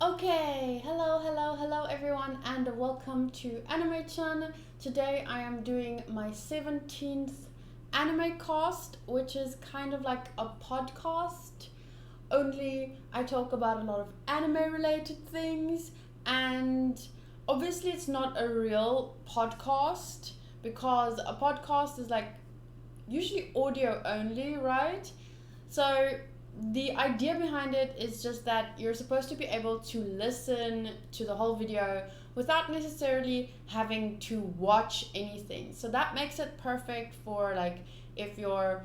Okay, hello everyone, and welcome to Animaecast. Today I am doing my 17th Animaecast, which is kind of like a podcast, only I talk about a lot of anime related things, and obviously it's not a real podcast because a podcast is like usually audio only, right? So the idea behind it is just that you're supposed to be able to listen to the whole video without necessarily having to watch anything. So that makes it perfect for like if you're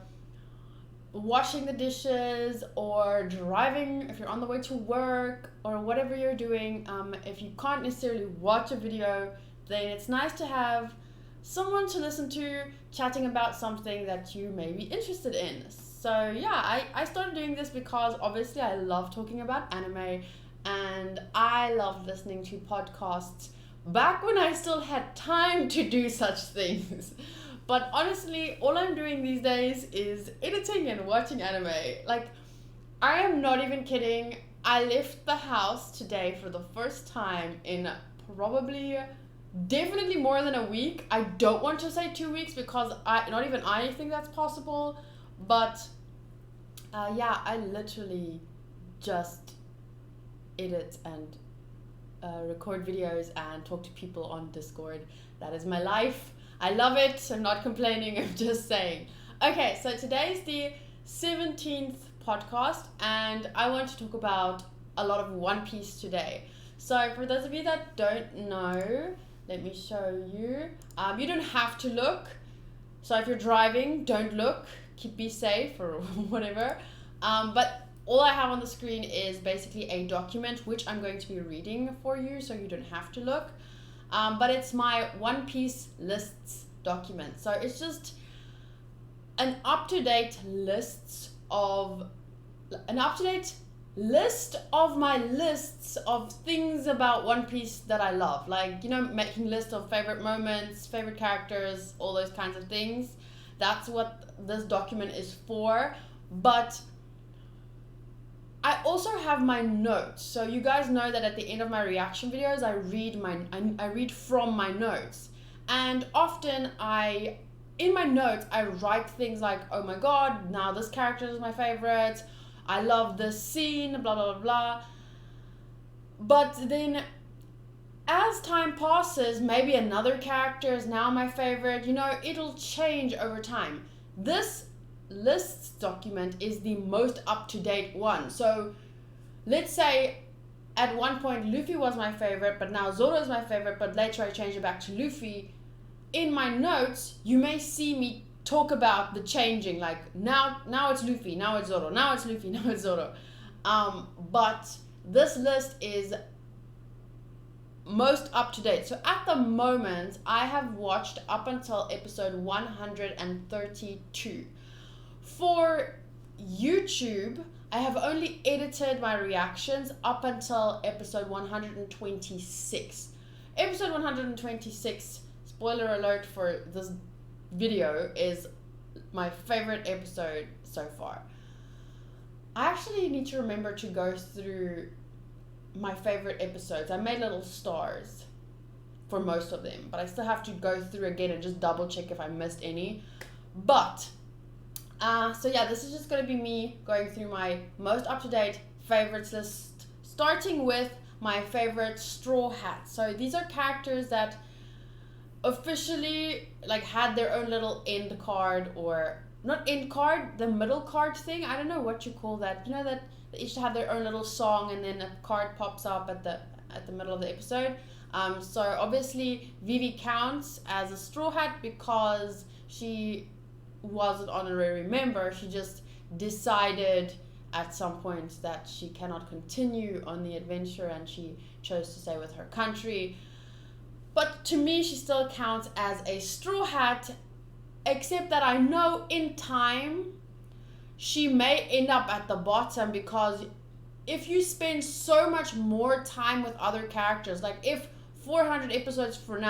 washing the dishes or driving, if you're on the way to work or whatever you're doing. If you can't necessarily watch a video, then it's nice to have someone to listen to chatting about something that you may be interested in. So yeah, I started doing this because obviously I love talking about anime and I love listening to podcasts back when I still had time to do such things. But honestly, all I'm doing these days is editing and watching anime. Like, I am not even kidding. I left the house today for the first time in definitely more than a week. I don't want to say 2 weeks because not even I think that's possible. But yeah, I literally just edit and record videos and talk to people on Discord. That is my life. I love it. I'm not complaining. I'm just saying. Okay, so today's the 17th podcast and I want to talk about a lot of One Piece today. So for those of you that don't know, let me show you. You don't have to look. So if you're driving, don't look. Be safe or whatever. But all I have on the screen is basically a document which I'm going to be reading for you, so you don't have to look. But it's my One Piece lists document. So it's just an up-to-date list of my lists of things about One Piece that I love. Like, you know, making lists of favorite moments, favorite characters, all those kinds of things. That's what this document is for. But I also have my notes. So you guys know that at the end of my reaction videos, I read from my notes. And often in my notes, I write things like, oh my god, now this character is my favorite. I love this scene, blah, blah, blah, blah. But then as time passes, maybe another character is now my favorite. You know, it'll change over time. This lists document is the most up-to-date one. So let's say at one point Luffy was my favorite, but now Zoro is my favorite, but later I change it back to Luffy. In my notes, you may see me talk about the changing, like now it's Luffy, now it's Zoro, now it's Luffy, now it's Zoro. But this list is most up to date. So at the moment, I have watched up until episode 132. For YouTube, I have only edited my reactions up until episode 126. Episode 126, spoiler alert for this video, is my favorite episode so far. I actually need to remember to go through my favorite episodes. I made little stars for most of them, but I still have to go through again and just double check if I missed any. But so yeah, this is just going to be me going through my most up-to-date favorites list, starting with my favorite Straw Hat. So these are characters that officially like had their own little end card, or not end card, the middle card thing. I don't know what you call that. You know that they each have their own little song and then a card pops up at the middle of the episode. So obviously Vivi counts as a Straw Hat because she was an honorary member. She just decided at some point that she cannot continue on the adventure and she chose to stay with her country. But to me, she still counts as a Straw Hat, except that I know in time she may end up at the bottom, because if you spend so much more time with other characters, like if 400 episodes from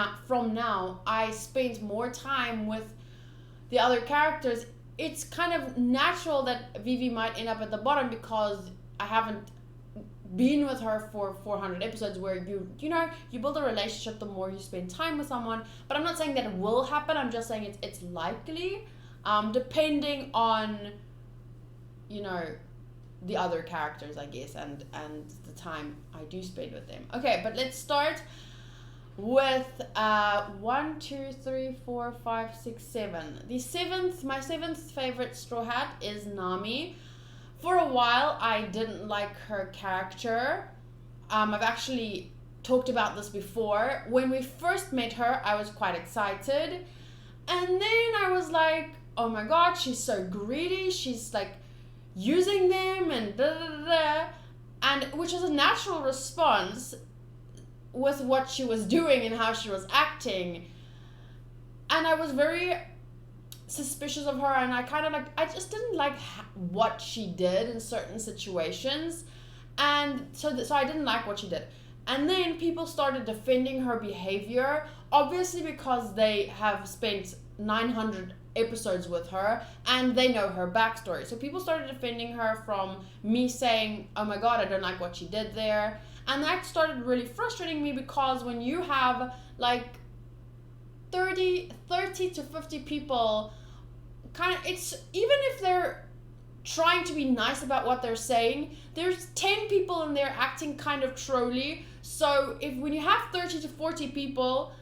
now I spend more time with the other characters, it's kind of natural that Vivi might end up at the bottom because I haven't been with her for 400 episodes where you know, you build a relationship the more you spend time with someone. But I'm not saying that it will happen. I'm just saying it's likely, depending on, you know, the other characters, I guess, and the time I do spend with them. Okay, but let's start with 1, 2, 3, 4, 5, 6, 7. My seventh favorite Straw Hat is Nami. For a while, I didn't like her character. I've actually talked about this before. When we first met her, I was quite excited. And then I was like, oh my god, she's so greedy. She's like using them and da da da. And which is a natural response with what she was doing and how she was acting. And I was very suspicious of her, and I kind of I just didn't like what she did in certain situations, and so I didn't like what she did. And then people started defending her behavior, obviously because they have spent 900 episodes with her and they know her backstory. So people started defending her from me saying, oh my god, I don't like what she did there. And that started really frustrating me, because when you have like 30 to 50 people, kind of, it's, even if they're trying to be nice about what they're saying, there's 10 people in there acting kind of trolly. So when you have 30 to 40 people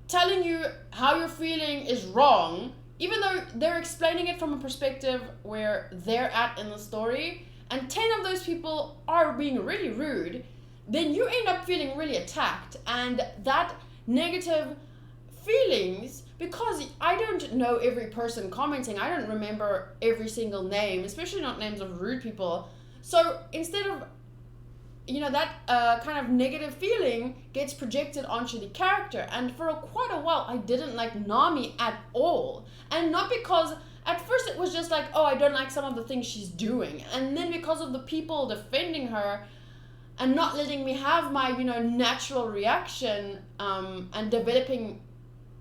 telling you how you're feeling is wrong, even though they're explaining it from a perspective where they're at in the story, and 10 of those people are being really rude, then you end up feeling really attacked. And that negative feelings, because I don't know every person commenting, I don't remember every single name, especially not names of rude people. So instead of, you know, that kind of negative feeling gets projected onto the character. And for quite a while, I didn't like Nami at all. And not because, at first it was just like, oh, I don't like some of the things she's doing. And then because of the people defending her and not letting me have my, you know, natural reaction, and developing,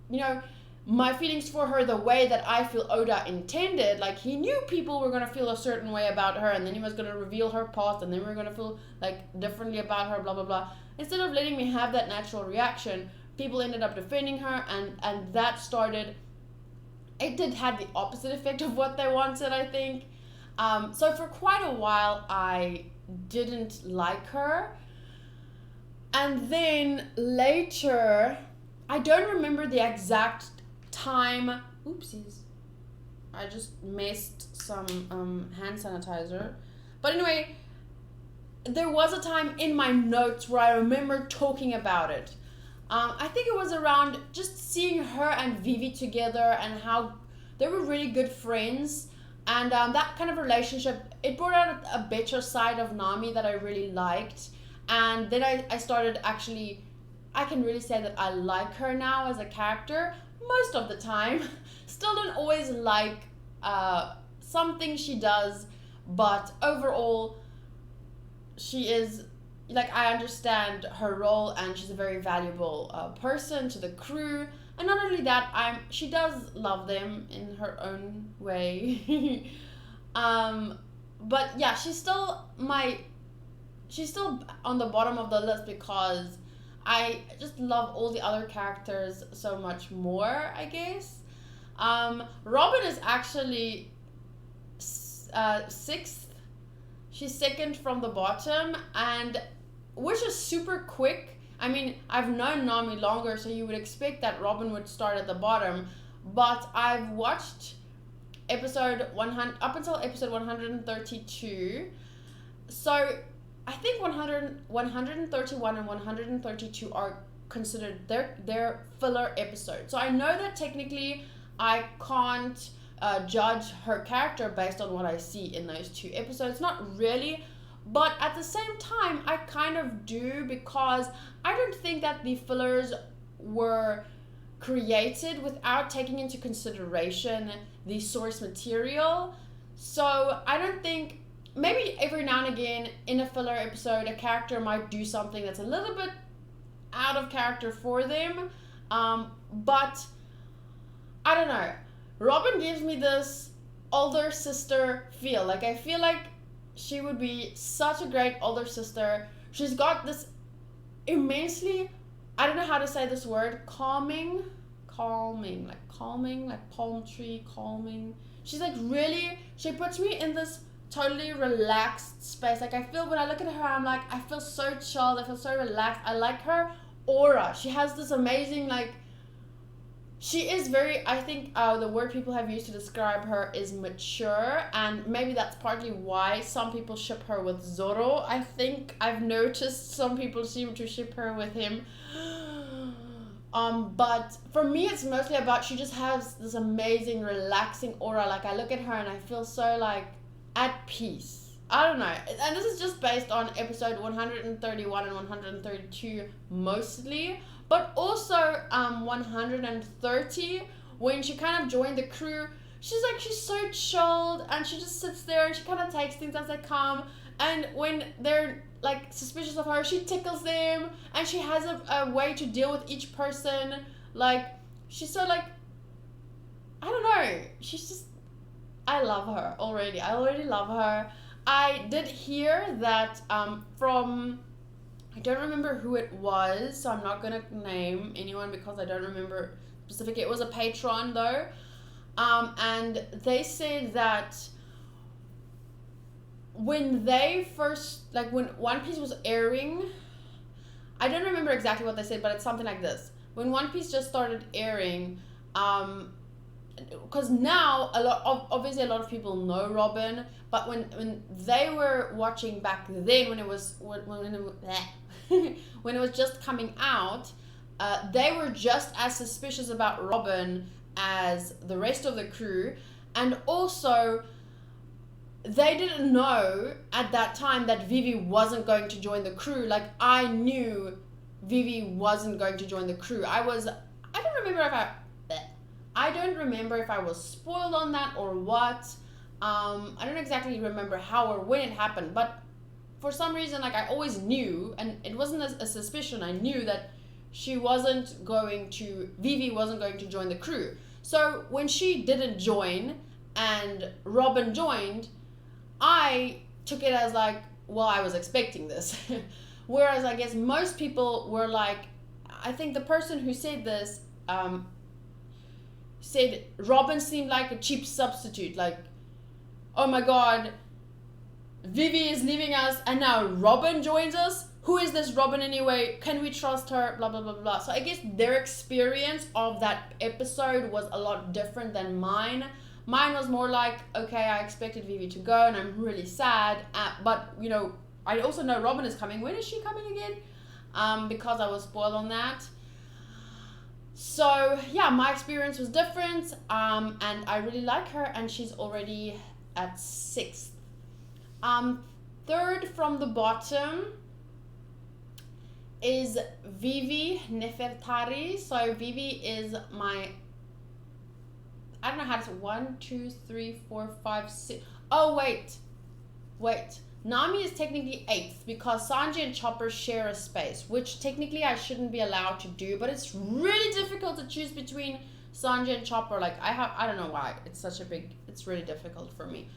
you know, my feelings for her the way that I feel Oda intended. Like, he knew people were going to feel a certain way about her, and then he was going to reveal her past, and then we were going to feel like differently about her, blah blah blah. Instead of letting me have that natural reaction, people ended up defending her, and that started, it had the opposite effect of what they wanted, I think. So for quite a while I didn't like her, and then later, I don't remember the exact time. Oopsies. I just messed some hand sanitizer. But anyway, there was a time in my notes where I remember talking about it. I think it was around just seeing her and Vivi together and how they were really good friends. And that kind of relationship, it brought out a better side of Nami that I really liked. And then I started actually, I can really say that I like her now as a character most of the time. Still don't always like something she does, but overall she is, like, I understand her role, and she's a very valuable person to the crew. And not only that, she does love them in her own way. But yeah, she's still on the bottom of the list because I just love all the other characters so much more, I guess. Robin is actually sixth. She's second from the bottom, and which is super quick. I mean, I've known Nami longer, so you would expect that Robin would start at the bottom, but I've watched episode 100 up until episode 132. So I think 131 and 132 are considered their filler episodes. So I know that technically I can't judge her character based on what I see in those two episodes. Not really. But at the same time, I kind of do, because I don't think that the fillers were created without taking into consideration the source material. So I don't think, maybe every now and again in a filler episode, a character might do something that's a little bit out of character for them. But I don't know. Robin gives me this older sister feel. Like, I feel like she would be such a great older sister. She's got this immensely, I don't know how to say this word, calming, like palm tree, calming. She's like really, she puts me in this totally relaxed space. Like I feel, when I look at her, I'm like, I feel so chilled, I feel so relaxed. I like her aura. She has this amazing, like, she is very, I think the word people have used to describe her is mature, and maybe that's partly why some people ship her with Zoro. I think I've noticed some people seem to ship her with him. But for me, it's mostly about, she just has this amazing, relaxing aura. Like I look at her and I feel so like at peace. I don't know. And this is just based on episode 131 and 132 mostly. But also 130, when she kind of joined the crew, she's so chilled and she just sits there and she kind of takes things as they come. And when they're like suspicious of her, she tickles them, and she has a way to deal with each person. Like, she's so like, I don't know, she's just, I love her already. I already love her. I did hear that from, I don't remember who it was, so I'm not going to name anyone because I don't remember specifically. It was a patron though. And they said that when they first, like when One Piece was airing, I don't remember exactly what they said, but it's something like this. When One Piece just started airing, because now obviously a lot of people know Robin, but when they were watching back then, when it was when it was just coming out, they were just as suspicious about Robin as the rest of the crew. And also, they didn't know at that time that Vivi wasn't going to join the crew. Like, I knew Vivi wasn't going to join the crew. I don't remember if I was spoiled on that or what. I don't exactly remember how or when it happened, but for some reason, like, I always knew, and it wasn't a suspicion, I knew that Vivi wasn't going to join the crew. So when she didn't join and Robin joined, I took it as like, well, I was expecting this. Whereas I guess most people were like, I think the person who said this said Robin seemed like a cheap substitute. Like, oh my god, Vivi is leaving us and now Robin joins us? Who is this Robin anyway? Can we trust her? Blah, blah, blah, blah. So I guess their experience of that episode was a lot different than mine. Mine was more like, okay, I expected Vivi to go and I'm really sad. But, you know, I also know Robin is coming. When is she coming again? Because I was spoiled on that. So, yeah, my experience was different. And I really like her, and she's already at 6th. Third from the bottom is Vivi Nefertari. So Vivi is my, I don't know how to say, 1, 2, 3, 4, 5, 6. Oh, wait. Nami is technically 8th because Sanji and Chopper share a space, which technically I shouldn't be allowed to do, but it's really difficult to choose between Sanji and Chopper. Like, I don't know why. It's really difficult for me.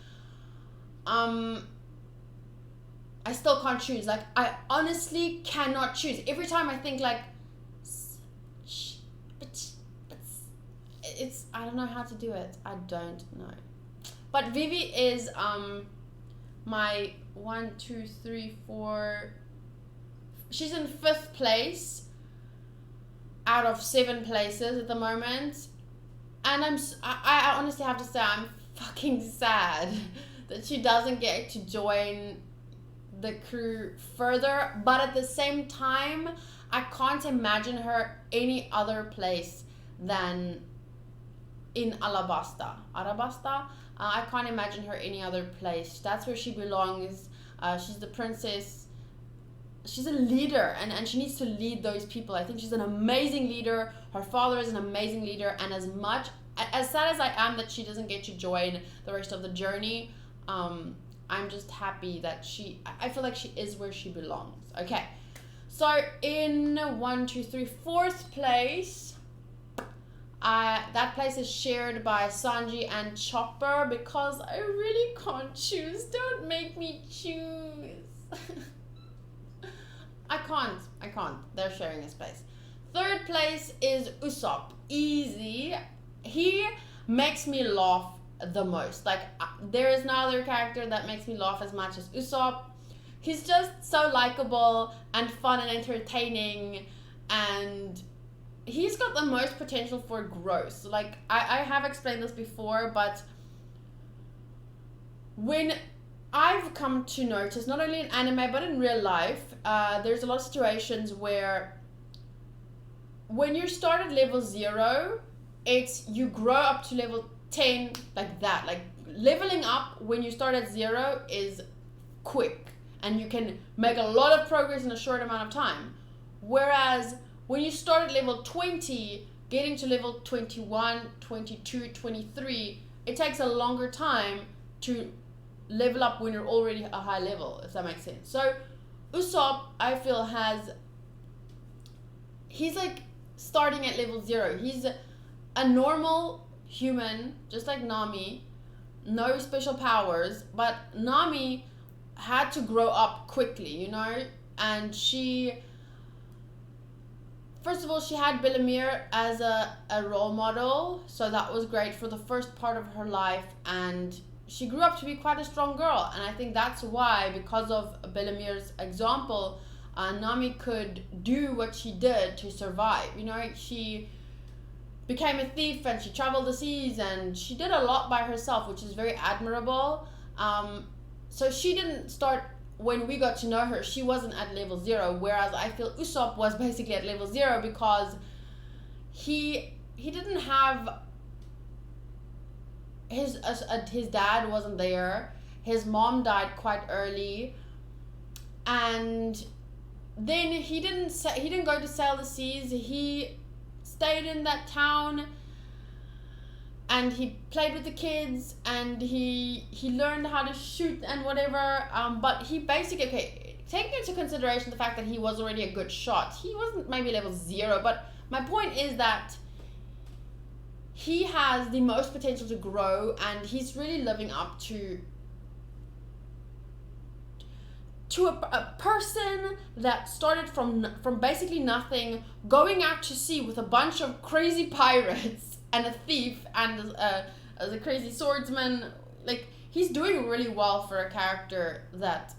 I still can't choose. Like, I honestly cannot choose. Every time I think like, it's, I don't know how to do it. I don't know. But Vivi is my 1, 2, 3, 4. She's in 5th place out of 7 places at the moment, and I honestly have to say I'm fucking sad that she doesn't get to join the crew further. But at the same time, I can't imagine her any other place than in Arabasta. I can't imagine her any other place. That's where she belongs. She's the princess. She's a leader, and she needs to lead those people. I think she's an amazing leader. Her father is an amazing leader, and as sad as I am that she doesn't get to join the rest of the journey, I'm just happy that I feel like she is where she belongs. Okay, so in 1, 2, 3, 4th place, that place is shared by Sanji and Chopper because I really can't choose. Don't make me choose. I can't. They're sharing a space. Third place is Usopp. Easy. He makes me laugh the most. Like, there is no other character that makes me laugh as much as Usopp. He's just so likable and fun and entertaining, and he's got the most potential for growth. Like, I have explained this before, but when I've come to notice, not only in anime but in real life, there's a lot of situations where when you start at level 0, you grow up to level 10 like that. Like, leveling up when you start at 0 is quick, and you can make a lot of progress in a short amount of time. Whereas when you start at level 20, getting to level 21, 22, 23, it takes a longer time to level up when you're already a high level, if that makes sense. So Usopp, I feel, he's like starting at level 0. He's a normal human, just like Nami, no special powers, but Nami had to grow up quickly, you know, and first of all, she had Amir as a role model, so that was great for the first part of her life, and she grew up to be quite a strong girl, and I think that's why, because of Amir's example, Nami could do what she did to survive. You know, she became a thief, and she traveled the seas, and she did a lot by herself, which is very admirable. So she didn't start, when we got to know her, she wasn't at level 0, whereas I feel Usopp was basically at level 0 because he didn't have his dad wasn't there, his mom died quite early, and then he didn't go to sail the seas. He stayed in that town, and he played with the kids, and he learned how to shoot and whatever, but he basically, taking into consideration the fact that he was already a good shot, he wasn't maybe level 0, but my point is that he has the most potential to grow, and he's really living up to a person that started from basically nothing, going out to sea with a bunch of crazy pirates and a thief and as a crazy swordsman. Like, he's doing really well for a character that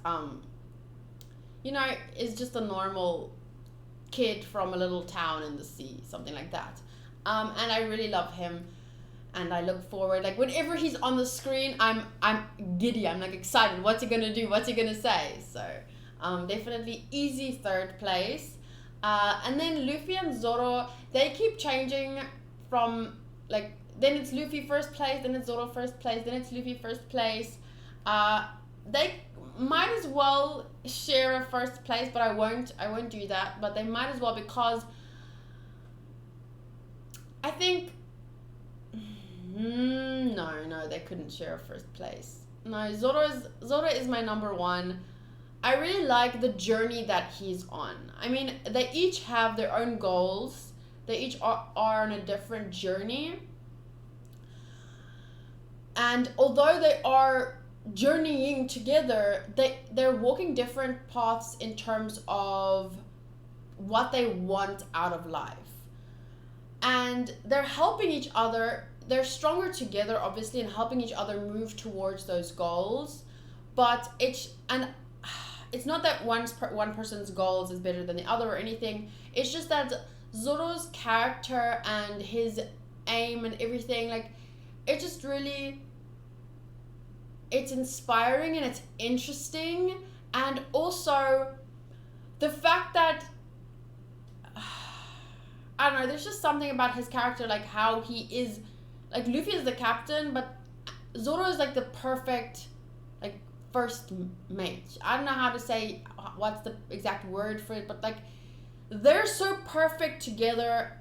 you know, is just a normal kid from a little town in the sea, something like that. And I really love him, and I look forward, like, whenever he's on the screen, I'm giddy, I'm like excited. What's he gonna do? What's he gonna say? So definitely easy third place. And then Luffy and Zoro, they keep changing from, like, then it's Luffy first place, then it's Zoro first place, then it's Luffy first place. They might as well share a first place, but I won't do that, but they might as well, because I think no, they couldn't share a first place. No, Zoro is my number 1. I really like the journey that he's on. I mean, they each have their own goals. They each are on a different journey. And although they are journeying together, they're walking different paths in terms of what they want out of life. And they're helping each other. They're stronger together, obviously, and helping each other move towards those goals. But it's not that one person's goals is better than the other or anything. It's just that Zoro's character and his aim and everything, like, it just really, it's inspiring and it's interesting. And also the fact that, I don't know, there's just something about his character, like how he is, like, Luffy is the captain, but Zoro is like the perfect, like, first mate. I don't know how to say what's the exact word for it, but, like, they're so perfect together,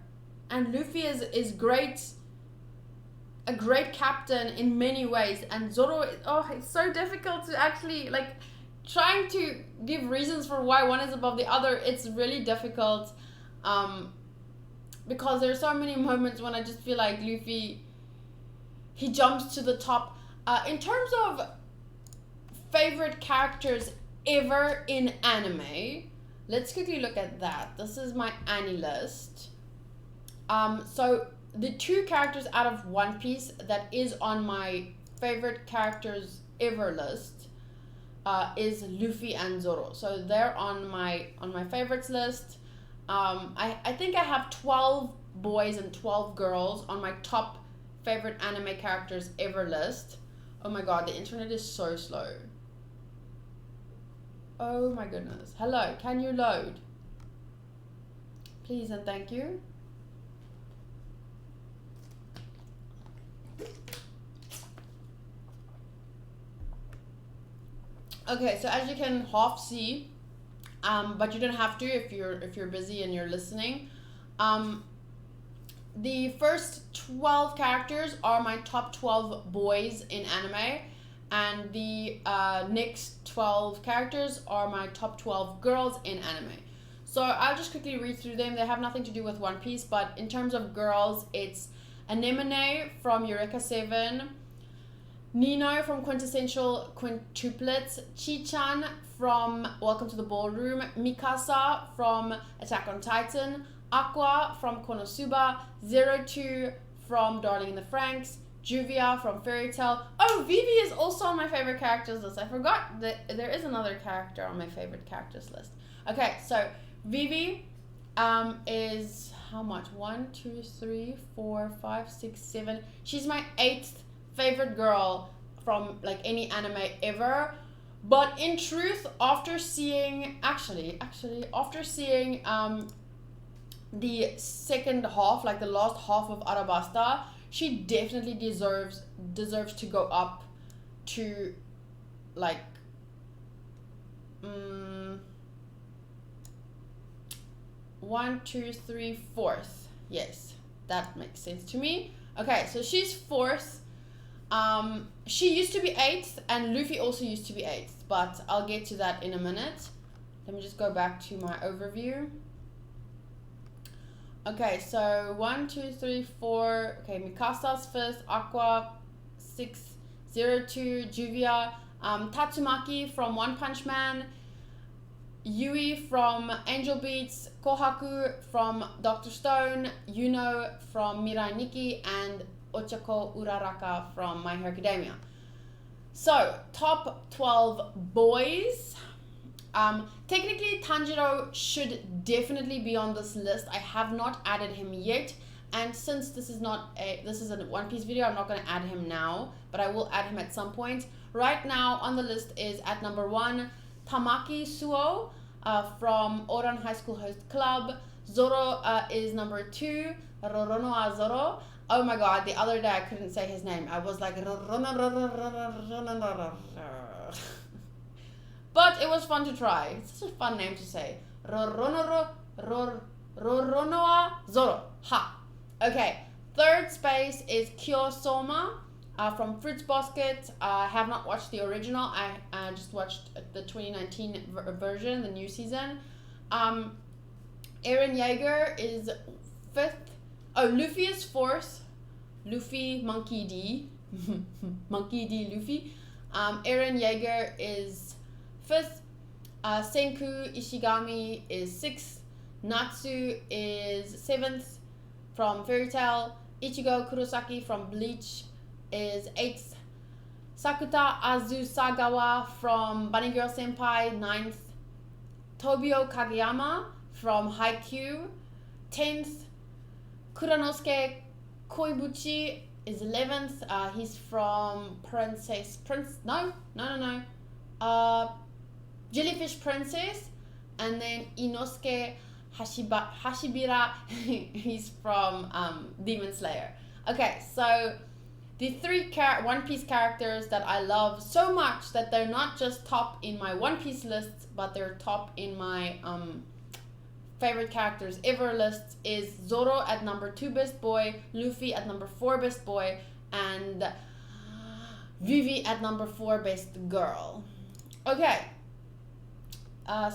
and Luffy is great, a great captain in many ways, and Zoro, it's so difficult to actually, like, trying to give reasons for why one is above the other. It's really difficult. because there's so many moments when I just feel like Luffy, he jumps to the top. In terms of favorite characters ever in anime, let's quickly look at that. This is my Annie list. So the 2 characters out of One Piece that is on my favorite characters ever list is Luffy and Zoro. So they're on my favorites list. I think I have 12 boys and 12 girls on my top favorite anime characters ever list. Oh my god, the internet is so slow. Oh my goodness. Hello, can you load? Please and thank you. Okay, so as you can half see, but you don't have to if you're busy and you're listening. The first 12 characters are my top 12 boys in anime, and the next 12 characters are my top 12 girls in anime. So I'll just quickly read through them. They have nothing to do with One Piece, but in terms of girls, it's Anemone from Eureka 7, Nino from Quintessential Quintuplets, Chi-chan from Welcome to the Ballroom, Mikasa from Attack on Titan, Aqua from Konosuba, 02 from Darling in the Franxx, Juvia from Fairy Tail. Oh, Vivi is also on my favorite characters list. I forgot that there is another character on my favorite characters list. Okay, so Vivi is how much? 1, 2, 3, 4, 5, 6, 7. She's my 8th favorite girl from like any anime ever. But in truth, after seeing after seeing the second half, like the last half of Arabasta, she definitely deserves to go up to like 1, 2, 3, 4th. Yes, that makes sense to me. Okay, so she's 4th. She used to be 8th, and Luffy also used to be 8th, but I'll get to that in a minute. Let me just go back to my overview. Okay, so 1, 2, 3, 4. Okay, Mikasa's 5th, Aqua 6th, 02, Juvia, Tatsumaki from One Punch Man, Yui from Angel Beats, Kohaku from Dr. Stone, Yuno from Mirai Nikki, and Ochako Uraraka from My Hero Academia. So, top 12 boys. Technically, Tanjiro should definitely be on this list. I have not added him yet, and since this is a One Piece video, I'm not going to add him now, but I will add him at some point. Right now on the list is at number 1, Tamaki Suo from Oran High School Host Club. Zoro is number 2, Roronoa Zoro. Oh my god, the other day I couldn't say his name. I was like, but it was fun to try. It's such a fun name to say. Roronoa Zoro. Ha. Okay. 3rd space is Kyosoma from Fruits Basket. I have not watched the original. I just watched the 2019 version, the new season. Eren Yeager is 5th. Oh, Luffy is 4th. Luffy, Monkey D. Monkey D. Luffy. Eren Yeager is 5th. Senku Ishigami is 6th. Natsu is 7th from Fairy Tail. Ichigo Kurosaki from Bleach is 8th. Sakuta Azusagawa from Bunny Girl Senpai, 9th. Tobio Kageyama from Haikyuu, 10th. Kuranosuke Koibuchi is 11th. He's from Jellyfish Princess. And then Inosuke Hashibira, he's from Demon Slayer. Okay, so the 3 One Piece characters that I love so much that they're not just top in my One Piece lists, but they're top in my favorite characters ever lists is Zoro at number 2 best boy, Luffy at number 4 best boy, and Vivi at number 4 best girl. Okay,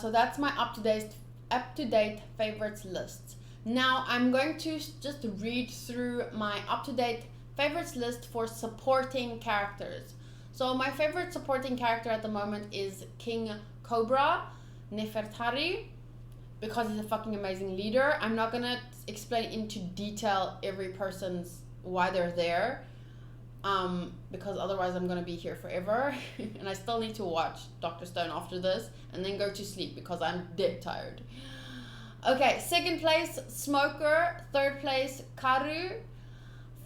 so that's my up to date favorites list. Now I'm going to just read through my up-to-date favorites list for supporting characters. So my favorite supporting character at the moment is King Cobra Nefertari, because he's a fucking amazing leader. I'm not gonna explain into detail every person's why they're there, because otherwise I'm gonna be here forever and I still need to watch Dr. Stone after this and then go to sleep because I'm dead tired. Okay, second place Smoker, third place Karu,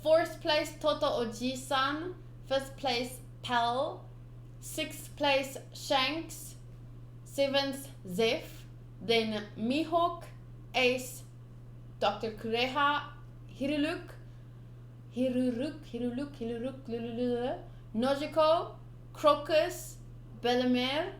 fourth place Toto Oji-san, fifth place Pell, sixth place Shanks, seventh Zeph, then Mihawk, Ace, Dr. Kureha, Hiruluk, Nojiko, Crocus, Bellemere,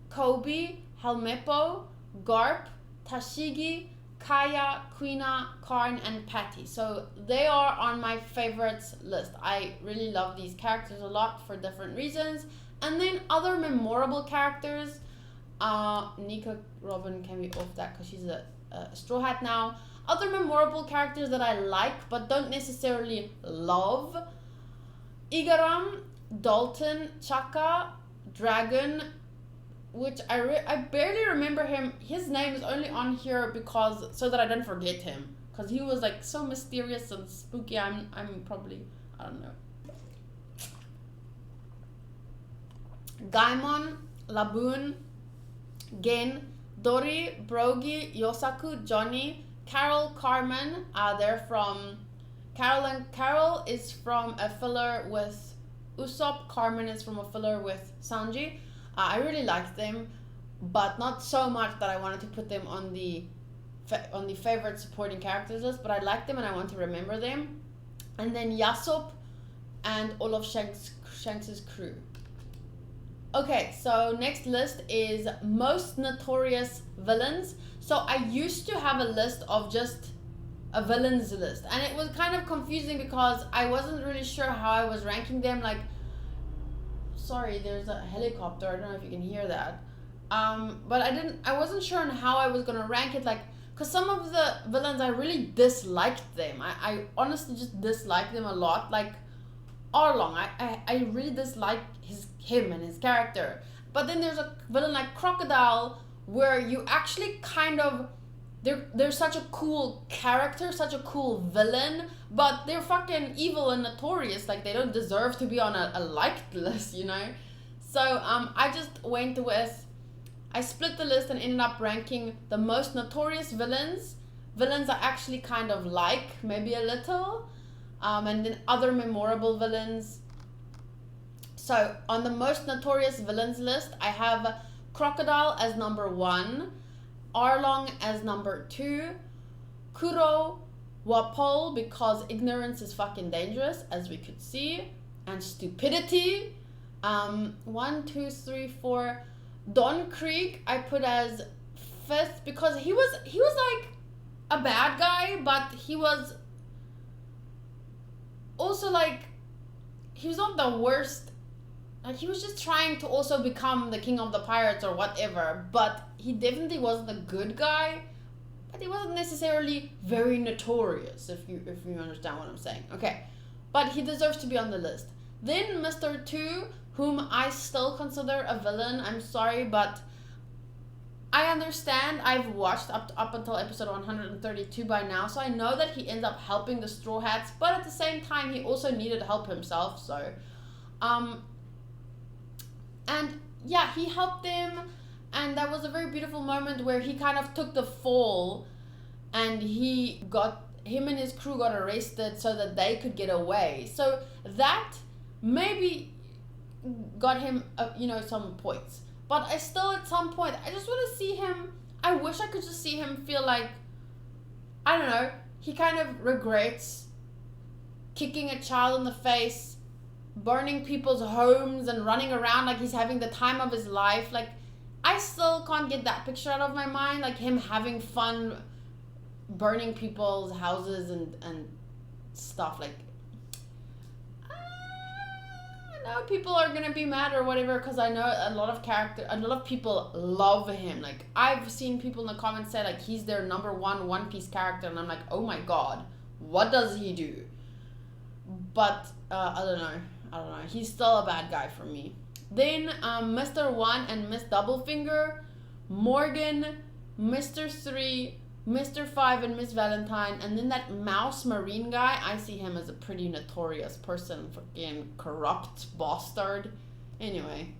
Kobe, Helmeppo, Garp, Tashigi, Kaya, Quina, Karn, and Patty. So they are on my favorites list. I really love these characters a lot for different reasons. And then other memorable characters. Nika Robin can be off that because she's a Straw Hat now. Other memorable characters that I like but don't necessarily love: Igaram, Dalton, Chaka, Dragon, which I barely remember him. His name is only on here because so that I don't forget him, because he was like so mysterious and spooky. I'm probably, I don't know. Gaimon, Laboon, Gen, Dori, Brogi, Yosaku, Johnny, Carol, Carmen. They're from Carol, and Carol is from a filler with Usopp. Carmen is from a filler with Sanji. I really like them, but not so much that I wanted to put them on the favorite supporting characters list, but I like them and I want to remember them. And then Yasop and all of Shanks's crew. Okay, so next list is most notorious villains. So I used to have a list of just a villains list, and it was kind of confusing because I wasn't really sure how I was ranking them. Like, sorry, there's a helicopter. I don't know if you can hear that. But I wasn't sure on how I was gonna rank it. Like, cause some of the villains I really disliked them. I honestly just disliked them a lot. Like Arlong, I really dislike him and his character. But then there's a villain like Crocodile where you actually kind of they're such a cool character, such a cool villain, but they're fucking evil and notorious. Like, they don't deserve to be on a liked list, you know? So I just went with, I split the list and ended up ranking the most notorious villains I actually kind of like, maybe a little, and then other memorable villains. So on the most notorious villains list, I have Crocodile as number 1, Arlong as number 2, Kuro, Wapol, because ignorance is fucking dangerous, as we could see, and stupidity. 1, 2, 3, 4. Don Krieg I put as 5th because he was like a bad guy, but he was also like, he was not the worst. Like, he was just trying to also become the king of the pirates or whatever, but he definitely wasn't a good guy, but he wasn't necessarily very notorious, if you understand what I'm saying. Okay, but he deserves to be on the list. Then Mr. 2, whom I still consider a villain. I'm sorry, but I understand. I've watched up until episode 132 by now, so I know that he ends up helping the Straw Hats, but at the same time, he also needed help himself, so... And yeah, he helped them, and that was a very beautiful moment where he kind of took the fall, and him and his crew got arrested so that they could get away. So that maybe got him, some points. But I still, at some point, I just want to see him, I wish I could just see him feel like, I don't know, he kind of regrets kicking a child in the face, burning people's homes and running around like he's having the time of his life. Like, I still can't get that picture out of my mind, like him having fun burning people's houses and stuff. Like, know people are gonna be mad or whatever, because I know a lot of people love him. Like, I've seen people in the comments say like he's their number One Piece character, and I'm like, oh my god, what does he do? But I don't know, he's still a bad guy for me. Then Mr. 1 and Miss Doublefinger, Morgan, Mr. 3, Mr. 5 and Miss Valentine, and then that mouse marine guy, I see him as a pretty notorious person, fucking corrupt bastard. Anyway.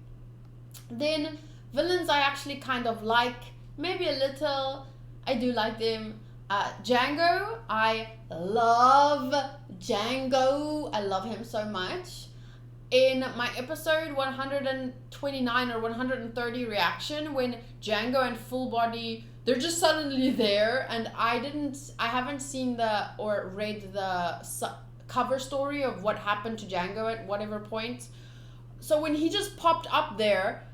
Then villains I actually kind of like, maybe a little. I do like them. Django, I love Django. I love him so much. In my episode 129 or 130 reaction, when Django and Full Body, they're just suddenly there, and I haven't seen or read the cover story of what happened to Django at whatever point. So when he just popped up there,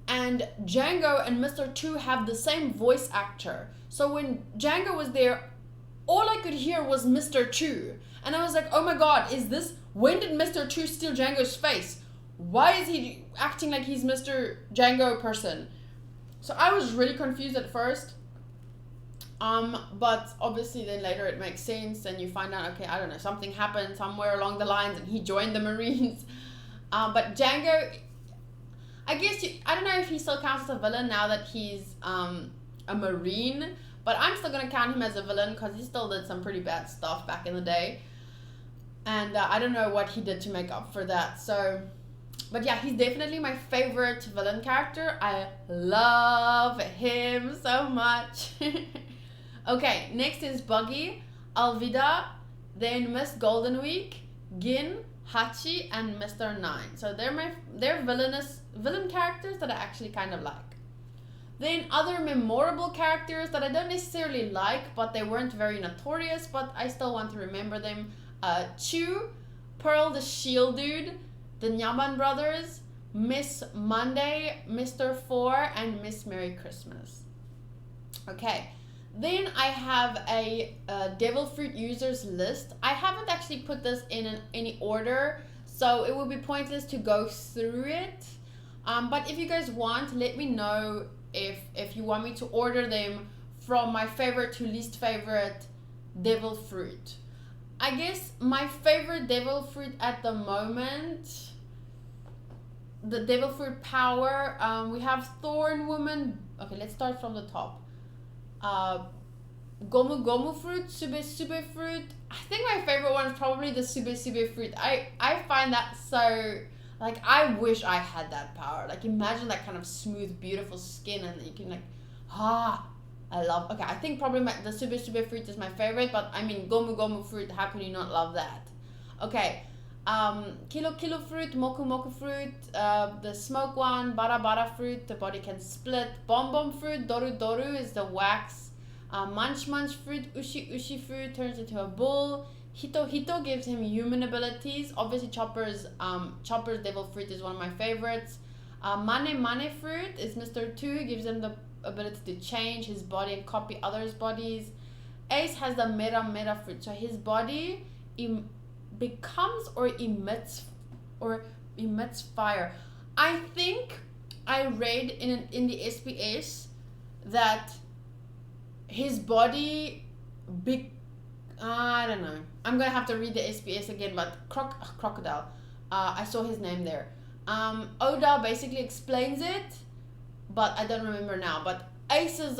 and Django and Mr. 2 have the same voice actor. So when Django was there, all I could hear was Mr. 2. And I was like, oh my god, when did Mr. 2 steal Django's face? Why is he acting like he's Mr. Django person? So I was really confused at first. But obviously then later it makes sense, and you find out, okay, I don't know, something happened somewhere along the lines and he joined the Marines. But Django, I guess, I don't know if he still counts as a villain now that he's a Marine, but I'm still going to count him as a villain because he still did some pretty bad stuff back in the day. And I don't know what he did to make up for that. So, but yeah, he's definitely my favorite villain character. I love him so much. Okay, next is Buggy, Alvida, then Miss Golden Week, Gin, Hachi, and Mr. 9. So they're villain characters that I actually kind of like. Then other memorable characters that I don't necessarily like, but they weren't very notorious, but I still want to remember them. Chu, Pearl the Shield Dude, the Nyaman Brothers, Miss Monday, Mr. 4, and Miss Merry Christmas. Okay, then I have a Devil Fruit users list. I haven't actually put this in any order, so it would be pointless to go through it. But if you guys want, let me know if you want me to order them from my favorite to least favorite Devil Fruit. I guess my favorite Devil Fruit at the moment, the Devil Fruit Power, we have Thorn Woman. Okay, let's start from the top. Gomu Gomu Fruit, Sube Sube Fruit. I think my favorite one is probably the Sube Sube Fruit. I find that so, like, I wish I had that power. Like, imagine that kind of smooth, beautiful skin, and you can I love, okay, I think probably the Sube Sube Fruit is my favorite, but I mean, Gomu Gomu Fruit, how can you not love that? Okay, Kilo Kilo Fruit, Moku Moku Fruit, the Smoke one, Bara Bara Fruit, the body can split, Bomb Bomb Fruit, Doru Doru is the wax, Munch Munch Fruit, Ushi Ushi Fruit turns into a bull, Hito Hito gives him human abilities, obviously Chopper's Devil Fruit is one of my favorites, Mane Mane Fruit is Mr. 2, gives him the ability to change his body and copy others' bodies. Ace has the Mera Mera Fruit, so his body becomes or emits fire. I think I read in the SPS that his body I don't know. I'm gonna have to read the SPS again, but Crocodile. I saw his name there. Oda basically explains it, but I don't remember now. But Ace's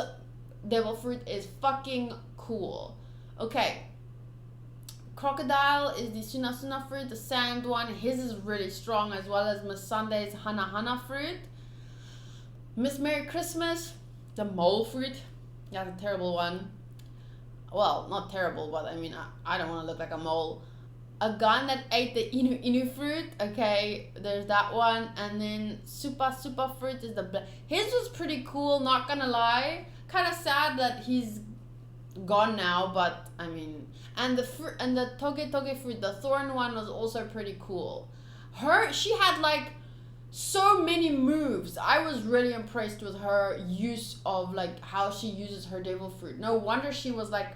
Devil Fruit is fucking cool. Okay. Crocodile is the Suna Suna Fruit, the sand one. His is really strong, as well as Miss Sunday's Hana Hana Fruit. Miss Merry Christmas, the Mole Fruit. Yeah, the terrible one. Well, not terrible, but I mean, I don't want to look like a mole. A gun that ate the Inu Inu Fruit. Okay, there's that one. And then Super Super Fruit is the his was pretty cool, not gonna lie. Kind of sad that he's gone now, but I mean, and the Toge Toge Fruit, the Thorn one, was also pretty cool. She had like so many moves. I was really impressed with her use of like how she uses her Devil Fruit. No wonder she was like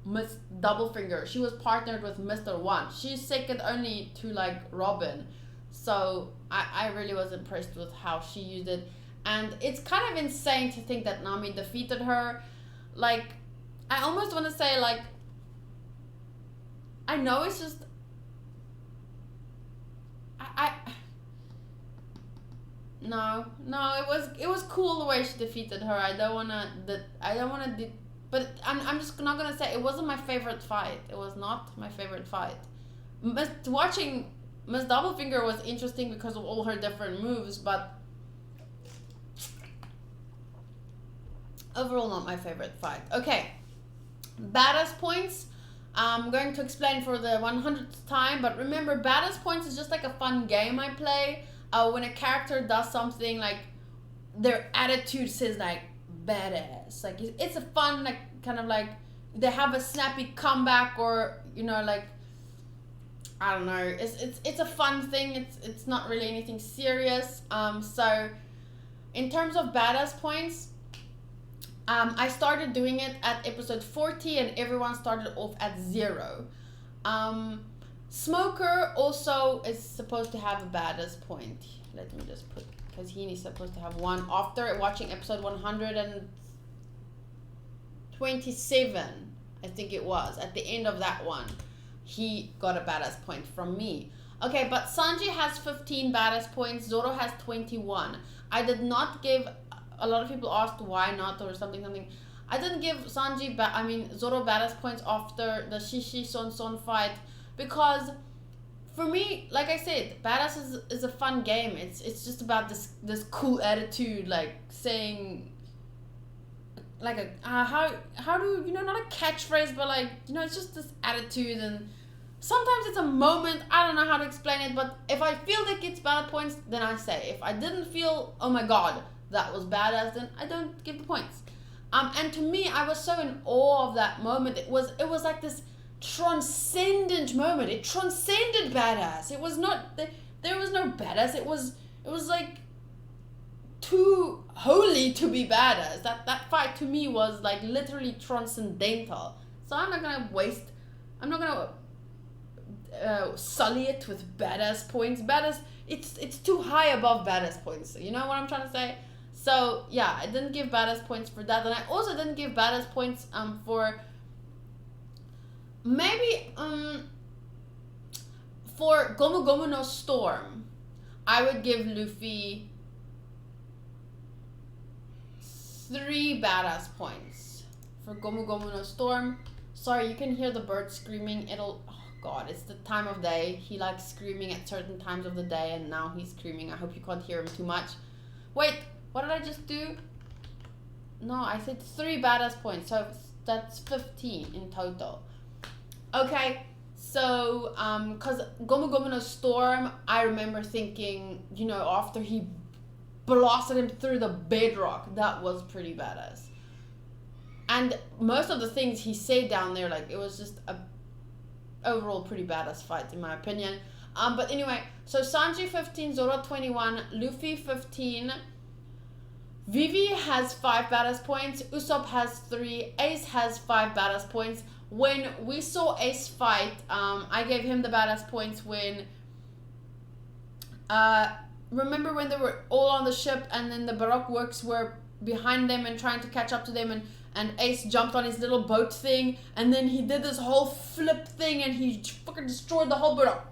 Miss Doublefinger. She was partnered with Mr. 1. She's second only to like Robin. So I really was impressed with how she used it. And it's kind of insane to think that Nami defeated her. Like, I almost want to say, like, I know it's just... No, it was cool the way she defeated her. I don't wanna, but I'm just not gonna say it wasn't my favorite fight. It was not my favorite fight. Watching Miss Doublefinger was interesting because of all her different moves, but overall not my favorite fight. Okay, badass points. I'm going to explain for the 100th time, but remember, badass points is just like a fun game I play. When a character does something, like, their attitude says, like, badass. Like, it's a fun, like, kind of like, they have a snappy comeback, or, you know, like, I don't know. It's a fun thing. It's not really anything serious. So, in terms of badass points, I started doing it at episode 40, and everyone started off at 0. Smoker also is supposed to have a badass point. Let me just put, because he is supposed to have one after watching episode 127, I think it was. At the end of that one, he got a badass point from me. Okay, but Sanji has 15 badass points. Zoro has 21. I did not give, a lot of people asked why not or something. I didn't give Zoro badass points after the Shishi Son fight. Because for me, like I said, badass is a fun game. It's just about this cool attitude, like saying, like a how do you know, not a catchphrase, but like, you know, it's just this attitude. And sometimes it's a moment, I don't know how to explain it, but if I feel like it's badass points, then I say. If I didn't feel, oh my god, that was badass, then I don't give the points. And to me, I was so in awe of that moment. It was like this transcendent moment. It transcended badass. It was not, there was no badass. It was like too holy to be badass. That fight to me was like literally transcendental. So I'm not gonna sully it with badass points. Badass, it's too high above badass points. You know what I'm trying to say? So yeah, I didn't give badass points for that, and I also didn't give badass points for maybe for Gomu Gomu no Storm. I would give Luffy 3 badass points for Gomu Gomu no Storm. Sorry, you can hear the bird screaming. Oh god, it's the time of day. He likes screaming at certain times of the day, and now he's screaming. I hope you can't hear him too much. Wait, what did I just do? No, I said 3 badass points, so that's 15 in total. Okay, so cause Gomu Gomu no Storm, I remember thinking, you know, after he blasted him through the bedrock, that was pretty badass. And most of the things he said down there, like, it was just a overall pretty badass fight in my opinion. But anyway, so Sanji 15, Zoro 21, Luffy 15, Vivi has 5 badass points, Usopp has 3, Ace has 5 badass points. When we saw Ace fight, I gave him the badass points when, remember when they were all on the ship and then the Baroque works were behind them and trying to catch up to them, and Ace jumped on his little boat thing, and then he did this whole flip thing and he fucking destroyed the whole boat.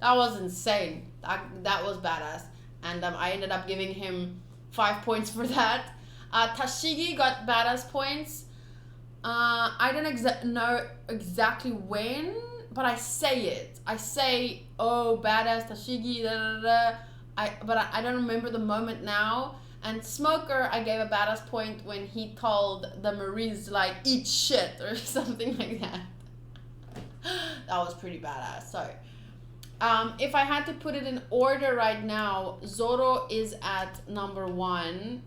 That was insane. That was badass. And I ended up giving him 5 points for that. Tashigi got badass points. I don't know exactly when, but I say it. I say, oh, badass Tashigi, da, da, da. But I don't remember the moment now. And Smoker, I gave a badass point when he told the Marines, like, eat shit or something like that. That was pretty badass. So, if I had to put it in order right now, Zoro is at number 1,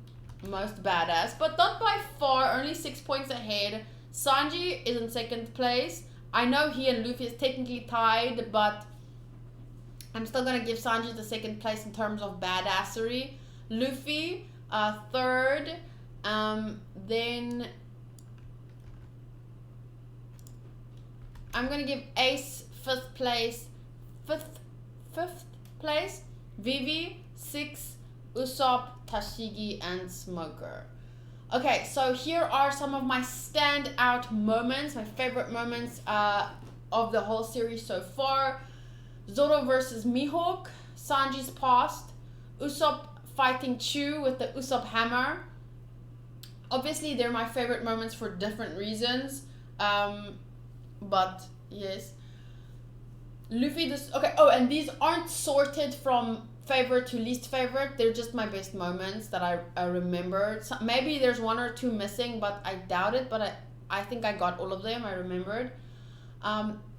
most badass, but not by far, only 6 points ahead. Sanji is in 2nd place. I know he and Luffy is technically tied, but I'm still gonna give Sanji the 2nd place in terms of badassery. Luffy, 3rd, then I'm gonna give Ace 5th place, 5th, place, Vivi, 6, Usopp, Tashigi, and Smoker. Okay, so here are some of my standout moments, my favorite moments of the whole series so far. Zoro versus Mihawk, Sanji's past, Usopp fighting Chu with the Usopp hammer. Obviously, they're my favorite moments for different reasons. But yes. Luffy this okay, oh, and these aren't sorted from favorite to least favorite. They're just my best moments that I remembered. So maybe there's one or two missing, but I doubt it. But I think I got all of them. I remembered.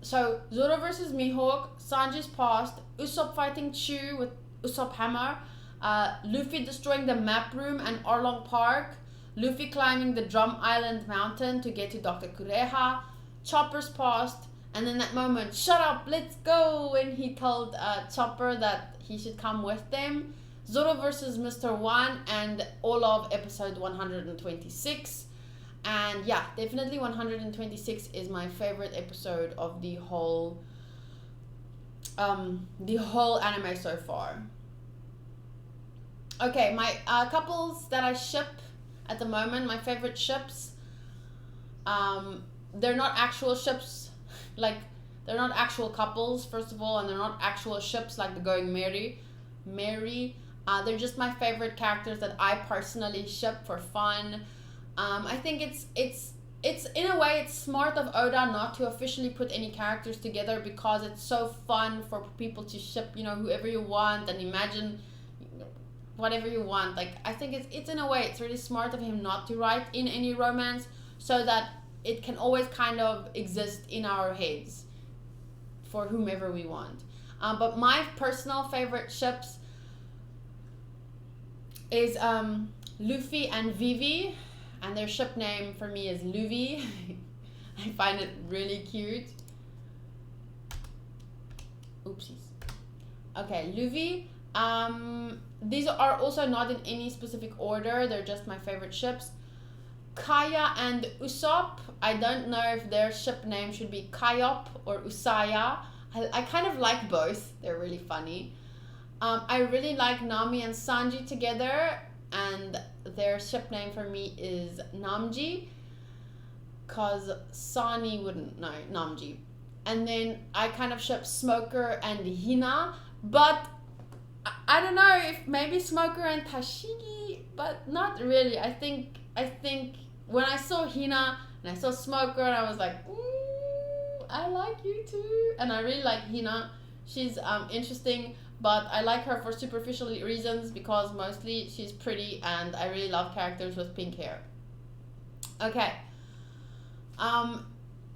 So Zoro versus Mihawk, Sanji's past, Usopp fighting Chu with Usopp hammer, Luffy destroying the map room and Arlong Park, Luffy climbing the Drum Island mountain to get to Dr. Kureha, Chopper's past, and then that moment, shut up, let's go, when he told Chopper that he should come with them. Zoro versus Mr. One and all of episode 126. And yeah, definitely 126 is my favorite episode of the whole anime so far. Okay, my couples that I ship at the moment, my favorite ships, they're not actual ships, like they're not actual couples first of all, and they're not actual ships like the Going Merry. They're just my favorite characters that I personally ship for fun. I think it's in a way it's smart of Oda not to officially put any characters together, because it's so fun for people to ship, you know, whoever you want and imagine whatever you want. Like, I think it's in a way it's really smart of him not to write in any romance, so that it can always kind of exist in our heads for whomever we want. But my personal favorite ships is Luffy and Vivi. And their ship name for me is Luffy. I find it really cute. Oopsies. Okay, Luffy. These are also not in any specific order. They're just my favorite ships. Kaya and Usopp. I don't know if their ship name should be Calup or Usaya. I kind of like both. They're really funny. I really like Nami and Sanji together. And their ship name for me is Namji, cause Sani wouldn't know Namji. And then I kind of ship Smoker and Hina, but I don't know if maybe Smoker and Tashigi, but not really. I think when I saw Hina and I saw Smoker, and I was like, ooh, I like you too, and I really like Hina. She's interesting. But I like her for superficial reasons, because mostly she's pretty and I really love characters with pink hair. Okay. I'm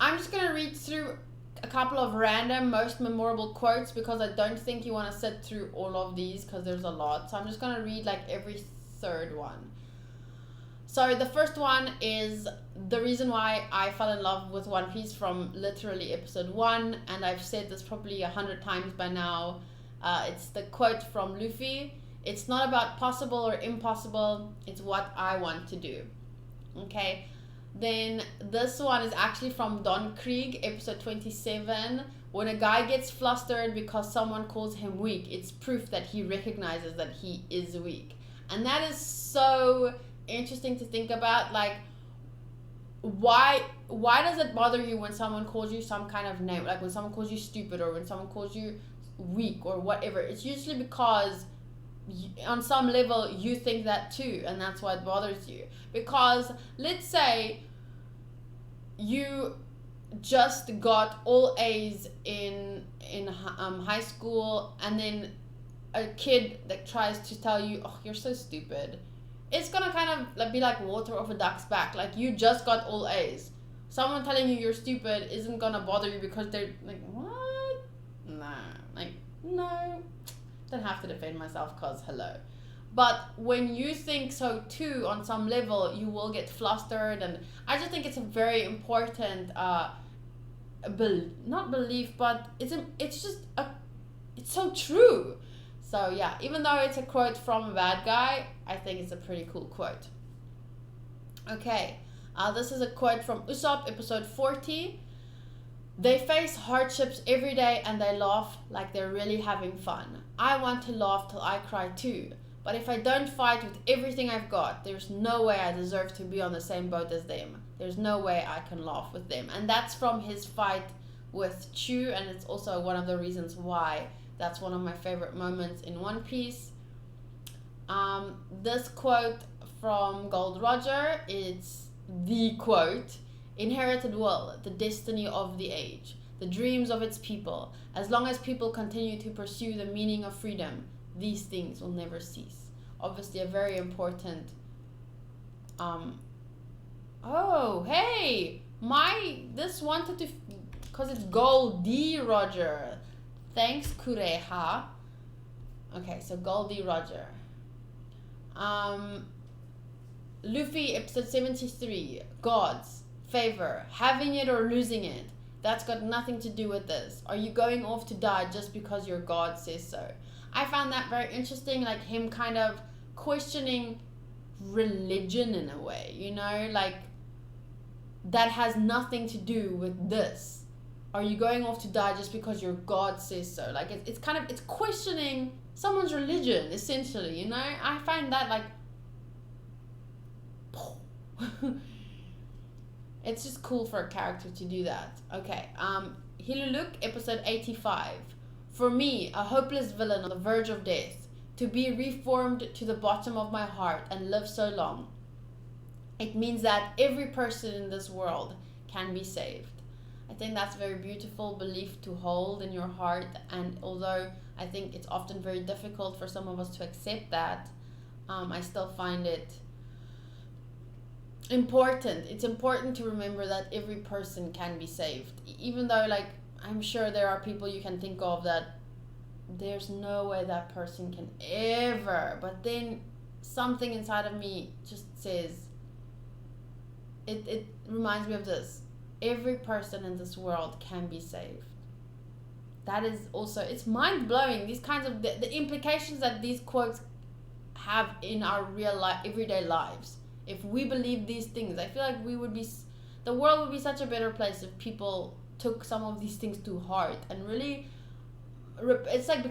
just going to read through a couple of random most memorable quotes, because I don't think you want to sit through all of these because there's a lot. So I'm just going to read like every third one. So the first one is the reason why I fell in love with One Piece from literally episode 1. And I've said this probably 100 times by now. It's the quote from Luffy. It's not about possible or impossible. It's what I want to do. Okay. Then this one is actually from Don Krieg, episode 27. When a guy gets flustered because someone calls him weak, it's proof that he recognizes that he is weak. And that is so interesting to think about. Like, why does it bother you when someone calls you some kind of name? Like when someone calls you stupid, or when someone calls you weak or whatever. It's usually because on some level you think that too, and that's why it bothers you. Because let's say you just got all A's in high school, and then a kid that tries to tell you, oh, you're so stupid, it's gonna kind of like be like water off a duck's back. Like, you just got all A's. Someone telling you you're stupid isn't gonna bother you, because they're like, what? Nah. Like, no, don't have to defend myself, cause hello. But when you think so too, on some level, you will get flustered. And I just think it's a very important not belief, but it's so true. So yeah, even though it's a quote from a bad guy, I think it's a pretty cool quote. Okay, this is a quote from Usopp, episode 40. They face hardships every day and they laugh like they're really having fun. I want to laugh till I cry too. But if I don't fight with everything I've got, there's no way I deserve to be on the same boat as them. There's no way I can laugh with them. And that's from his fight with Chu, and it's also one of the reasons why that's one of my favorite moments in One Piece. This quote from Gold Roger, it's the quote: "Inherited will, the destiny of the age, the dreams of its people. As long as people continue to pursue the meaning of freedom, these things will never cease." Obviously a very important oh hey, this wanted to, because it's Gold D Roger, thanks Kureha. Okay, so Gold D Roger, Luffy episode 73, gods, favor, having it or losing it, that's got nothing to do with this. Are you going off to die just because your god says so? I found that very interesting, like him kind of questioning religion in a way, you know, like that has nothing to do with this. Are you going off to die just because your god says so? Like it's kind of, it's questioning someone's religion essentially, you know. I find that like it's just cool for a character to do that. Okay, Hiluluk episode 85. For me, a hopeless villain on the verge of death, to be reformed to the bottom of my heart and live so long. It means that every person in this world can be saved. I think that's a very beautiful belief to hold in your heart, and although I think it's often very difficult for some of us to accept that, I still find it important. It's important to remember that every person can be saved, even though like I'm sure there are people you can think of that there's no way that person can ever, but then something inside of me just says, it reminds me of this: every person in this world can be saved. That is also, it's mind-blowing, these kinds of the implications that these quotes have in our real life, everyday lives. If we believe these things, I feel like the world would be such a better place if people took some of these things to heart and really, it's like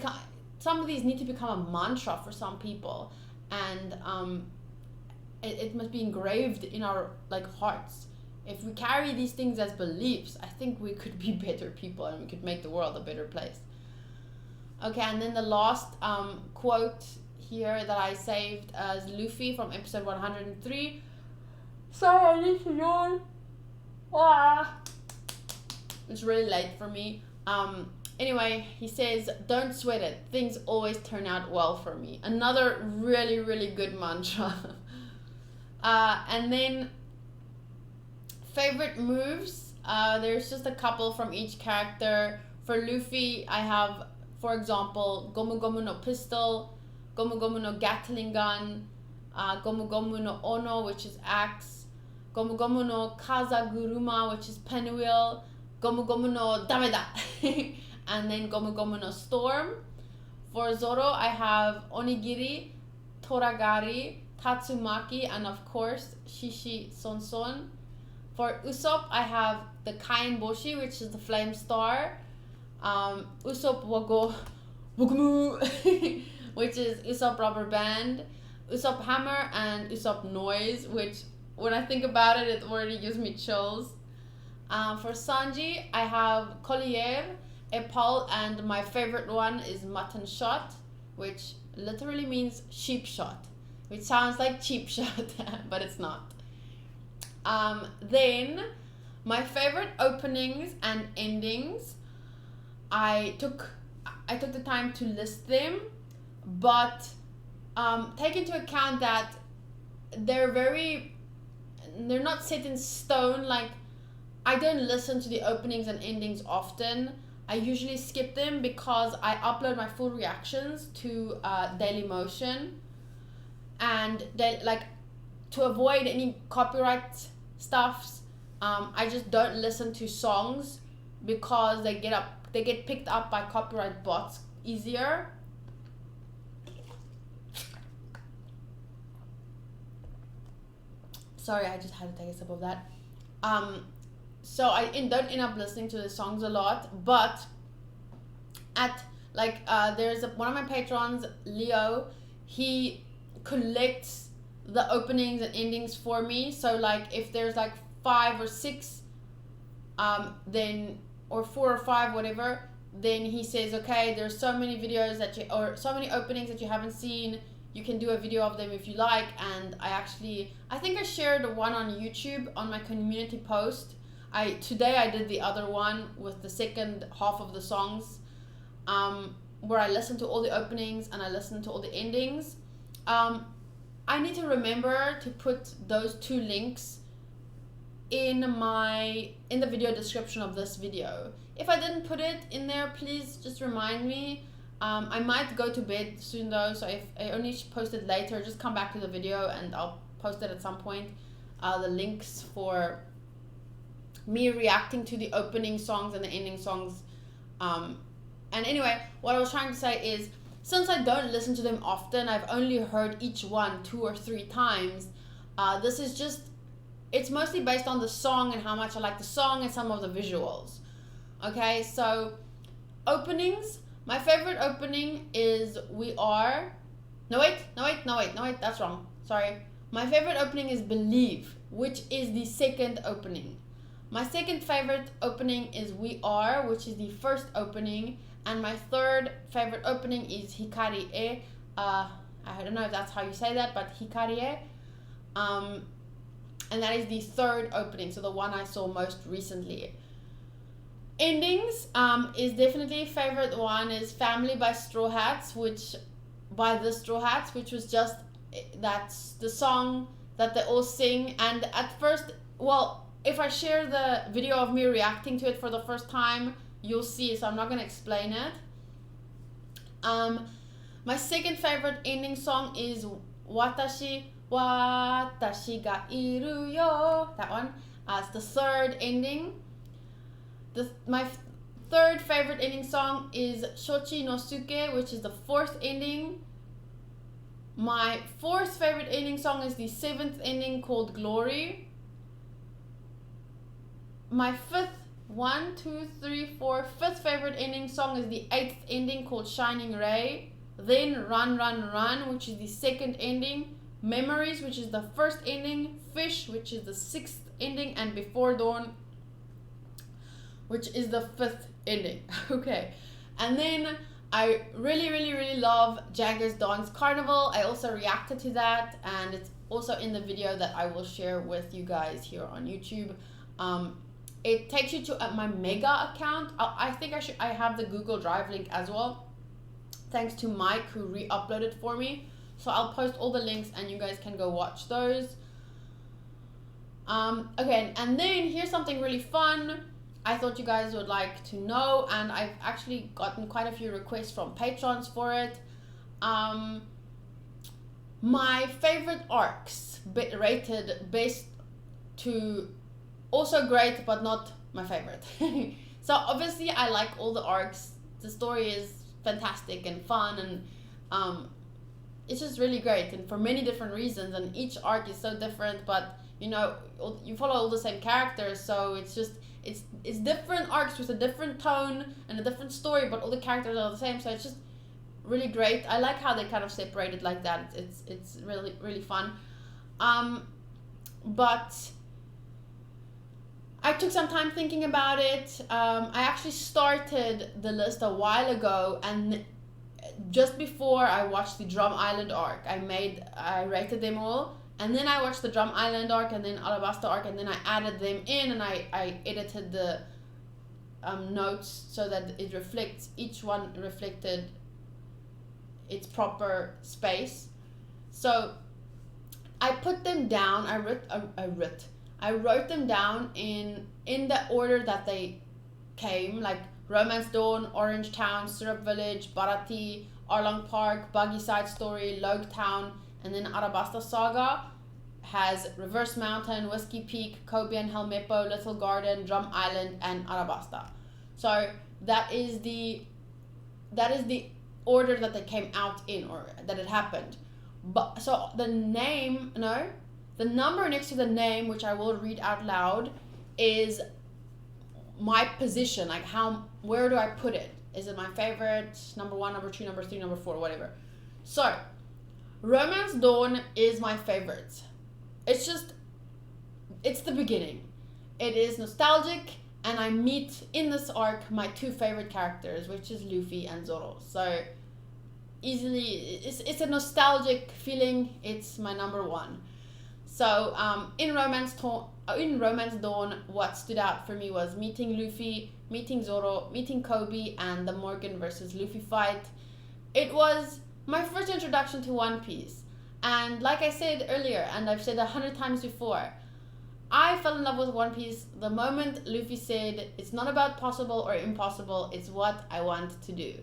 some of these need to become a mantra for some people, and it must be engraved in our like hearts. If we carry these things as beliefs, I think we could be better people and we could make the world a better place. Okay, and then the last quote here that I saved is Luffy from episode 103. Sorry, I need to yawn. It's really late for me. Anyway, he says, "Don't sweat it. Things always turn out well for me." Another really, really good mantra. And then favorite moves. There's just a couple from each character. For Luffy, I have, for example, Gomu Gomu no Pistol, Gomu Gomu no Gatling Gun, Gomu Gomu no Ono, which is Axe, Gomu Gomu no Kazaguruma, which is Pinwheel, Gomu Gomu no Dameda, and then Gomu Gomu no Storm. For Zoro, I have Onigiri, Toragari, Tatsumaki, and of course, Shishi Son Son. For Usopp, I have the Kainboshi, which is the Flame Star, Usopp Wagomu, which is Usopp Rubber Band, Usopp Hammer, and Usopp Noise, which when I think about it, it already gives me chills. For Sanji, I have Collier, Epal, and my favorite one is Mutton Shot, which literally means sheep shot, which sounds like cheap shot, but it's not. Then my favorite openings and endings, I took the time to list them, but take into account that they're not set in stone. Like, I don't listen to the openings and endings often. I usually skip them because I upload my full reactions to Dailymotion, and to avoid any copyright stuffs, I just don't listen to songs because they get picked up by copyright bots easier. Sorry, I just had to take a sip of that. so I don't end up listening to the songs a lot, but at like there's one of my patrons, Leo, he collects the openings and endings for me. So like if there's like 5 or 6 then or 4 or 5 whatever, then he says, okay, there's so many videos that you, or so many openings that you haven't seen, you can do a video of them if you like. And I think I shared one on YouTube on my community post. Today I did the other one with the second half of the songs, where I listened to all the openings and I listened to all the endings. I need to remember to put those 2 links in the video description of this video. If I didn't put it in there, please just remind me. I might go to bed soon though, so if I only post it later, just come back to the video and I'll post it at some point. The links for me reacting to the opening songs and the ending songs. And anyway, what I was trying to say is, since I don't listen to them often, I've only heard each one 2 or 3 times. This is just, it's mostly based on the song and how much I like the song and some of the visuals. Okay, so openings. My favorite opening is that's wrong. Sorry. My favorite opening is Believe, which is the second opening. My second favorite opening is We Are, which is the first opening. And my third favorite opening is Hikarie. I don't know if that's how you say that, but Hikarie. And that is the third opening, so the one I saw most recently. Endings is definitely favorite one is Family by Straw Hats, which was just, that's the song that they all sing. And at first, well, if I share the video of me reacting to it for the first time, you'll see, so I'm not going to explain it. My second favorite ending song is Watashi ga iru yo. That one. It's the third ending. My third favorite ending song is Shochi no Suke, which is the fourth ending. My fourth favorite ending song is the 7th ending called Glory. My fifth favorite ending song is the 8th ending called Shining Ray. Then Run Run Run, which is the second ending. Memories, which is the first ending. Fish, which is the 6th ending. And Before Dawn, which is the 5th ending. Okay. And then I really love Jagger's Dance Carnival. I also reacted to that, and it's also in the video that I will share with you guys here on YouTube. It takes you to my Mega account. I think I have the Google Drive link as well, thanks to Mike who re-uploaded for me. So I'll post all the links and you guys can go watch those. Okay, and then here's something really fun I thought you guys would like to know, and I've actually gotten quite a few requests from patrons for it. My favorite ARCS, rated best to also great, but not my favorite. So obviously I like all the ARCS. The story is fantastic and fun, and it's just really great, and for many different reasons, and each arc is so different, but you know, you follow all the same characters, so it's just, it's different arcs with a different tone and a different story, but all the characters are the same, so it's just really great. I like how they kind of separate it like that. It's really fun. But I took some time thinking about it. I actually started the list a while ago, and just before I watched the Drum Island arc, I rated them all, and then I watched the Drum Island arc and then Alabasta arc, and then I added them in, and I edited the notes so that it reflects, each one reflected its proper space. So I put them down. I wrote them down in the order that they came, like Romance Dawn, Orange Town, Syrup Village, Bharati, Arlong Park, Buggy Side Story, Logue Town, and then Arabasta Saga has Reverse Mountain, Whiskey Peak, Kobian, Helmeppo, Little Garden, Drum Island, and Arabasta. So that is the order that they came out in, or that it happened. But so the number next to the name, which I will read out loud, is my position, like where do I put it? Is it my favorite, number 1, number 2, number 3, number 4, whatever? So Romance Dawn is my favorite. It's the beginning. It is nostalgic, and I meet in this arc my 2 favorite characters, which is Luffy and Zoro. So easily, it's a nostalgic feeling. It's my number 1. So in Romance Dawn, what stood out for me was meeting Luffy, meeting Zoro, meeting Kobe, and the Morgan versus Luffy fight. It was my first introduction to One Piece. And like I said earlier, and I've said 100 times before, I fell in love with One Piece the moment Luffy said, it's not about possible or impossible, it's what I want to do.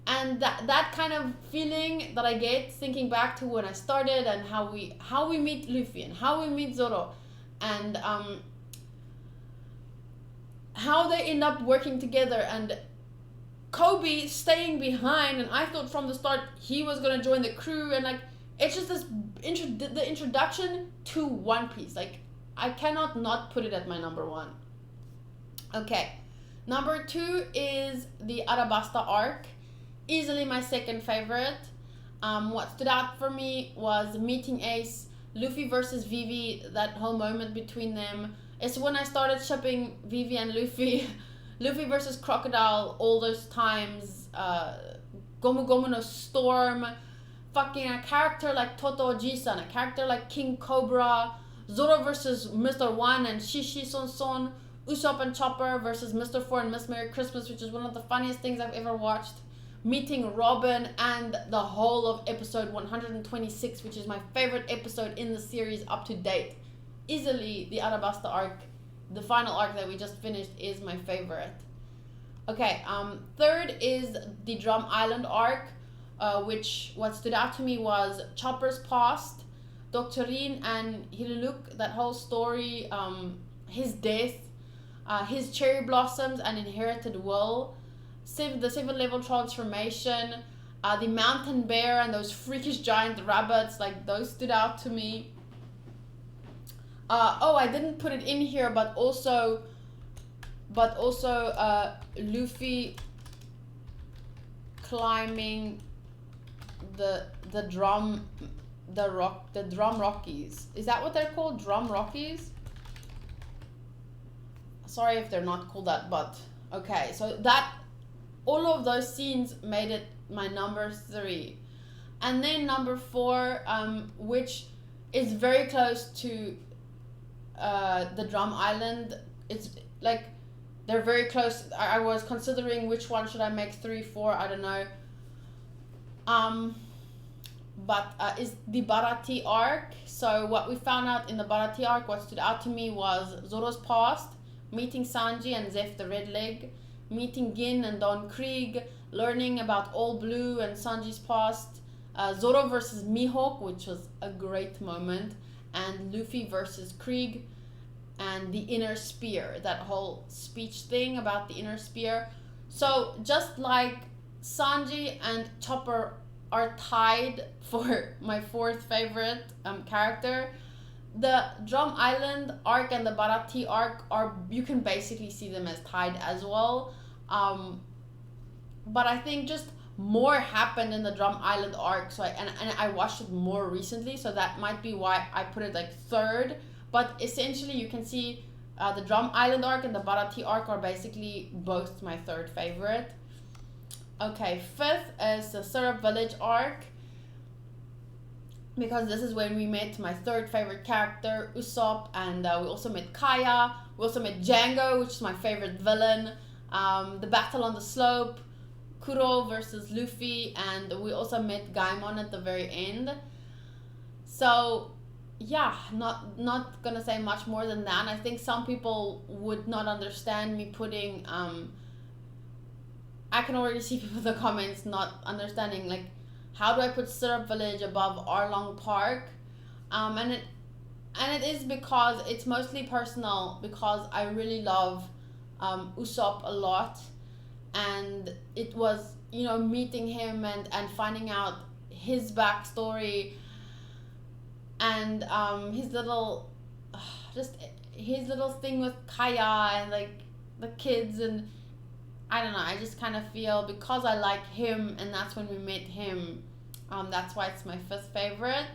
And that kind of feeling that I get thinking back to when I started, and how we meet Luffy and how we meet Zoro, and how they end up working together, and Kobe staying behind, and I thought from the start he was going to join the crew, and like, it's just the introduction to One Piece. Like, I cannot not put it at my number 1. Okay, number 2 is the Arabasta arc. Easily my second favorite. What stood out for me was meeting Ace, Luffy versus Vivi, that whole moment between them. It's when I started shipping Vivi and Luffy. Luffy versus Crocodile, all those times. Gomu Gomu no Storm. Fucking a character like Toto Oji-san, a character like King Cobra. Zoro versus Mr. One and Shishi Son Son. Usopp and Chopper versus Mr. Four and Miss Merry Christmas, which is one of the funniest things I've ever watched. Meeting Robin, and the whole of episode 126, which is my favorite episode in the series up to date. Easily the Arabasta arc, the final arc that we just finished, is my favorite. Okay, third is the Drum Island arc, which what stood out to me was Chopper's past, Doctorine and Hiruluk, that whole story, his death, his cherry blossoms and inherited will, the 7-level transformation, the mountain bear and those freakish giant rabbits, like those stood out to me. I didn't put it in here, but also Luffy climbing the drum rockies. Is that what they're called? Drum rockies? Sorry if they're not called that, but okay. So that all of those scenes made it my number 3. And then number 4, which is very close to the Drum Island. It's like they're very close. I was considering which one should I make 3, 4, I don't know. But is the Barati arc. So what we found out in the Barati arc, what stood out to me was Zoro's past, meeting Sanji and Zeph the Red Leg, meeting Gin and Don Krieg, learning about All Blue and Sanji's past, Zoro versus Mihawk, which was a great moment, and Luffy versus Krieg, and the Inner Spear, that whole speech thing about the Inner Spear. So just like Sanji and Chopper are tied for my 4th favorite character, the Drum Island arc and the Barati arc you can basically see them as tied as well. But I think just more happened in the Drum Island arc, so I watched it more recently, so that might be why I put it like 3rd. But essentially you can see the Drum Island arc and the Barati arc are basically both my 3rd favorite. Okay, 5th is the Syrup Village arc, because this is when we met my 3rd favorite character, Usopp, and we also met Kaya. We also met Django, which is my favorite villain. The battle on the slope, Kuro versus Luffy, and we also met Gaimon at the very end. So yeah, not gonna say much more than that. I think some people would not understand me putting I can already see people in the comments not understanding, like, how do I put Syrup Village above Arlong Park? And it is because it's mostly personal, because I really love Usopp a lot, and it was, meeting him and finding out his backstory, and his little thing with Kaya, and like the kids, and I don't know, I just kind of feel because I like him and that's when we met him, that's why it's my 5th favorite.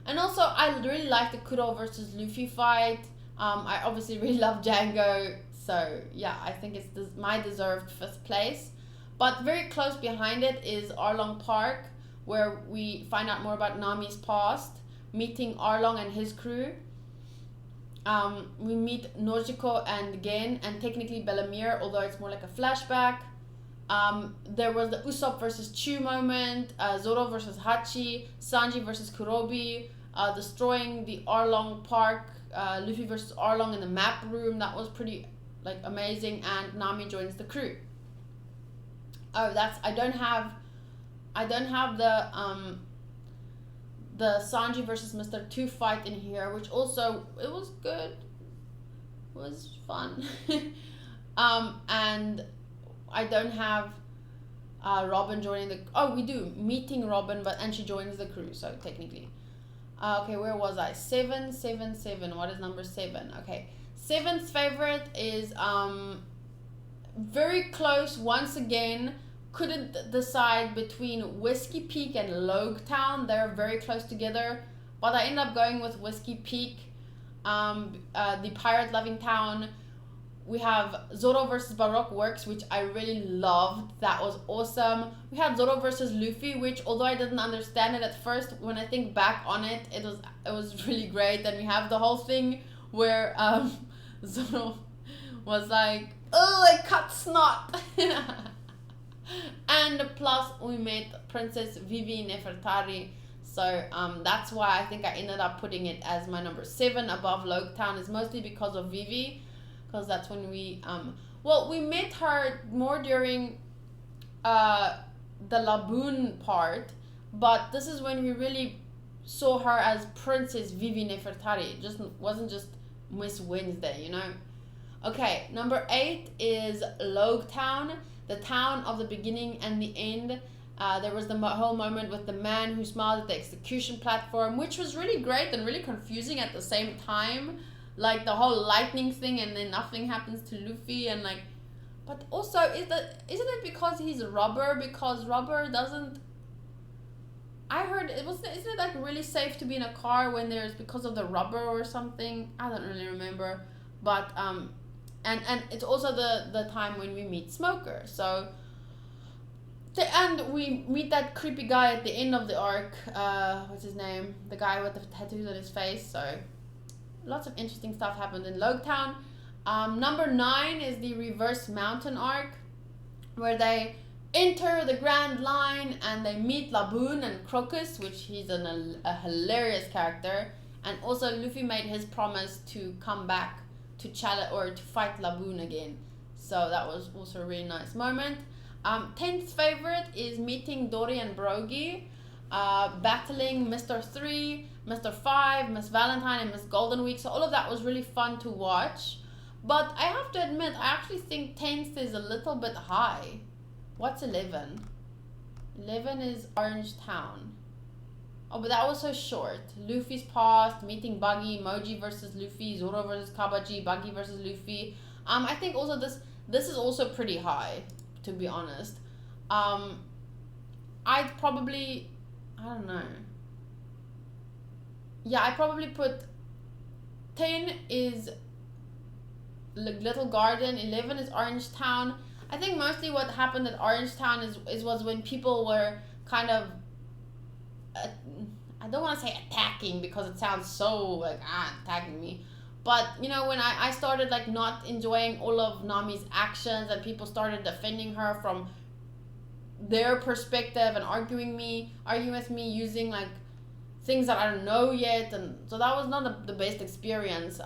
And also I really like the Kuro versus Luffy fight. I obviously really love Django, so yeah, I think it's my deserved 5th place. But very close behind it is Arlong Park, where we find out more about Nami's past, meeting Arlong and his crew. We meet Nojiko and Gen, and technically Bellamere, although it's more like a flashback. There was the Usopp versus Chu moment, Zoro versus Hachi, Sanji versus Kurobi, destroying the Arlong Park, Luffy versus Arlong in the map room. That was pretty like amazing, and Nami joins the crew. Oh, I don't have the Sanji versus Mr. 2 fight in here, which also, it was good. It was fun. And I don't have Robin joining the... Oh, we do. Meeting Robin, and she joins the crew, so technically. Okay, where was I? 7. What is number 7? Okay. 7th favorite is very close once again. Couldn't decide between Whiskey Peak and Logetown. They're very close together, but I ended up going with Whiskey Peak. The pirate loving town. We have Zoro versus Baroque Works, which I really loved. That was awesome. We had Zoro versus Luffy, which although I didn't understand it at first, when I think back on it, it was really great. And we have the whole thing where Zoro was like, "Oh, I cut snot." And plus we met Princess Vivi Nefertari, so that's why I think I ended up putting it as my number 7 above Logetown, is mostly because of Vivi, because that's when we we met her more during the Laboon part, but this is when we really saw her as Princess Vivi Nefertari. It just wasn't just Miss Wednesday, you know. Okay, number 8 is Logetown, the town of the beginning and the end. There was the whole moment with the man who smiled at the execution platform, which was really great and really confusing at the same time. Like the whole lightning thing, and then nothing happens to Luffy, and like, but also isn't it because he's a robber? Because robber doesn't. I heard isn't it like really safe to be in a car when there's because of the rubber or something? I don't really remember, but and it's also the time when we meet Smoker. So, and we meet that creepy guy at the end of the arc. What's his name? The guy with the tattoos on his face. So, lots of interesting stuff happened in Logetown. Number 9 is the Reverse Mountain arc, where they enter the Grand Line and they meet Laboon and Crocus, which he's a hilarious character. And also Luffy made his promise to come back to challenge or to fight Laboon again. So that was also a really nice moment. 10th favorite is meeting Dory and Brogy, battling Mr. 3, Mr. 5, Miss Valentine, and Miss Golden Week. So all of that was really fun to watch. But I have to admit, I actually think 10th is a little bit high. What's 11? 11 is Orange Town. Oh, but that was so short. Luffy's past, meeting Buggy, Moji versus Luffy, Zoro versus Kabaji, Buggy versus Luffy. I think also this is also pretty high, to be honest. I'd probably, I don't know. Yeah, I probably put 10 is Little Garden, 11 is Orange Town. I think mostly what happened at Orange Town was when people were kind of, I don't want to say attacking because it sounds so like attacking me, but you know, when I started like not enjoying all of Nami's actions and people started defending her from their perspective and arguing with me using like things that I don't know yet, and so that was not the best experience.